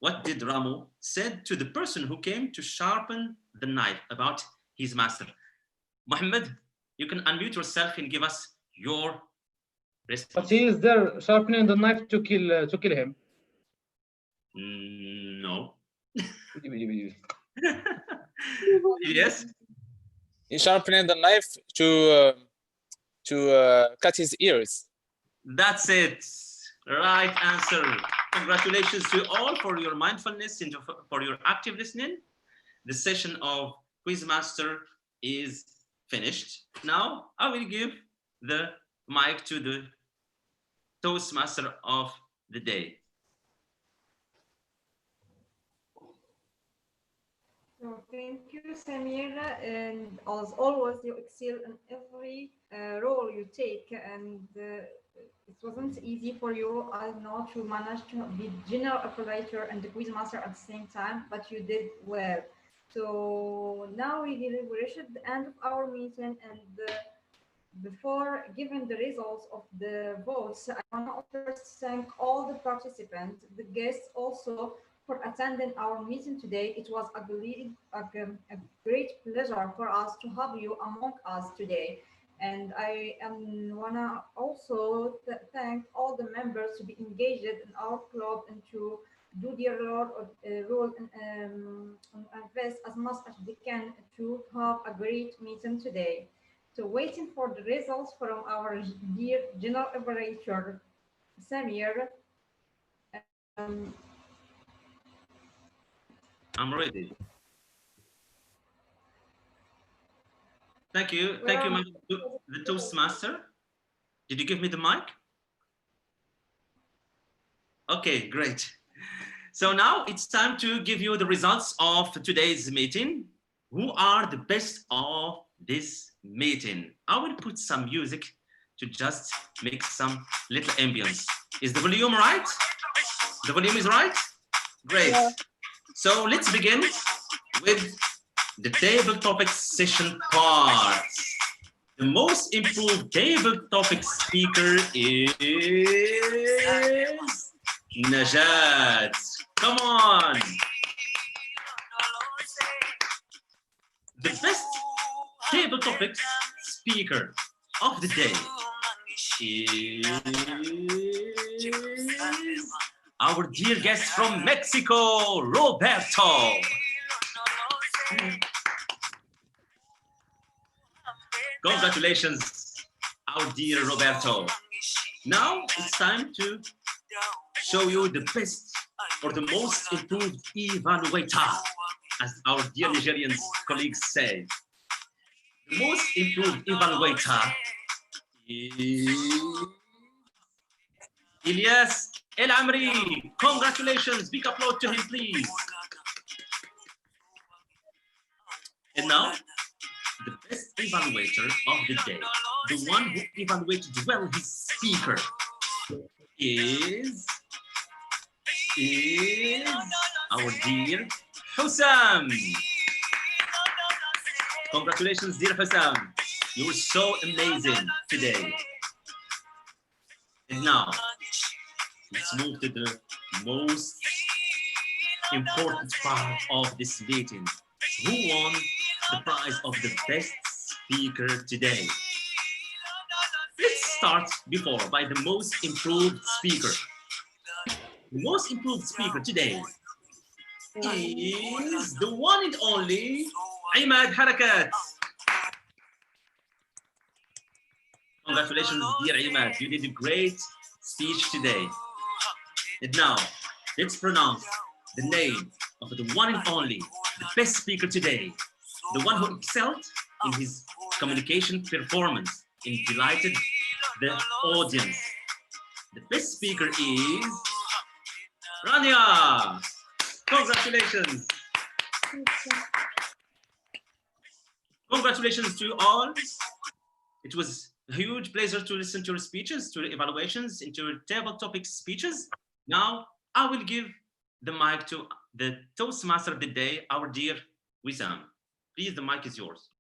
What did Ramo said to the person who came to sharpen the knife about his master? Mohammed, you can unmute yourself and give us your response. But he is there sharpening the knife to kill him. No. Yes. He's sharpening the knife to cut his ears. That's it. Right answer. Congratulations to all for your mindfulness and for your active listening. The session of Quizmaster is finished. Now I will give the mic to the Toastmaster of the day. So thank you, Samir, and as always, you excel in every role you take, and it wasn't easy for you, I know, to manage to be general operator and the quizmaster at the same time, but you did well. So now we reached the end of our meeting, and before giving the results of the votes, I want to first thank all the participants, the guests also, for attending our meeting today. It was a great pleasure for us to have you among us today. And I wanna also thank all the members to be engaged in our club and to do their role and invest as much as they can to have a great meeting today. So waiting for the results from our dear general operator, Samir. I'm ready. Thank you. Thank you, the Toastmaster. Did you give me the mic? Okay, great. So now it's time to give you the results of today's meeting. Who are the best of this meeting? I will put some music to just make some little ambience. Is the volume right? The volume is right? Great. Yeah. So let's begin with the table topics session part. The most improved table topic speaker is Najat. Come on. The best table topics speaker of the day is our dear guest from Mexico, Roberto. Congratulations, our dear Roberto. Now it's time to show you the best or the most improved evaluator, as our dear Nigerian colleagues say. The most improved evaluator is Ilyas El Amri. Congratulations, big applause to him, please. And now, the best evaluator of the day, the one who evaluated well his speaker, is our dear Hussam. Congratulations, dear Hussam. You were so amazing today. And now, let's move to the most important part of this meeting. Who won the prize of the best speaker today? Let's start before by the most improved speaker. The most improved speaker today is the one and only Imad Harakat. Congratulations, dear Imad. You did a great speech today. And now, let's pronounce the name of the one and only, the best speaker today, the one who excelled in his communication performance and delighted the audience. The best speaker is Rania. Congratulations. Congratulations to you all. It was a huge pleasure to listen to your speeches, to your evaluations, and to your table topic speeches. Now, I will give the mic to the Toastmaster of the day, our dear Wissam. Please, the mic is yours.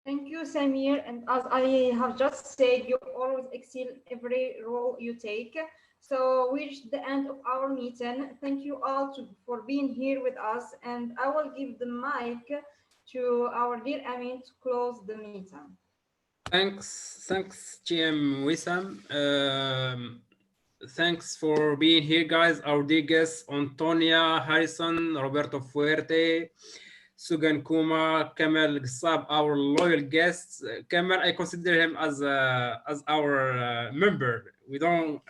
Thank you, Samir. And as I have just said, you always excel every role you take. So we reached the end of our meeting. Thank you all for being here with us. And I will give the mic to our dear Amin to close the meeting. Thanks, GM Wissam. Thanks for being here, guys. Our dear guests, Antonia Harrison, Roberto Fuerte, Sugan Kuma, Kamal Gsab, our loyal guests. Kamal, I consider him as our member. We don't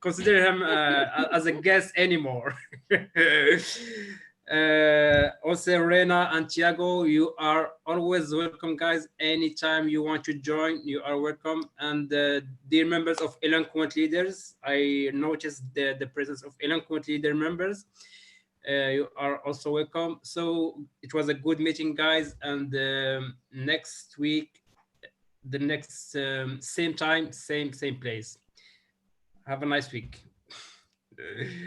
consider him as a guest anymore. Also, Rena and Tiago, you are always welcome, guys. Anytime you want to join, you are welcome. And dear members of Eloquent Leaders, I noticed the presence of Eloquent Leader members. You are also welcome. So it was a good meeting, guys. And next week, the next same time, same place. Have a nice week.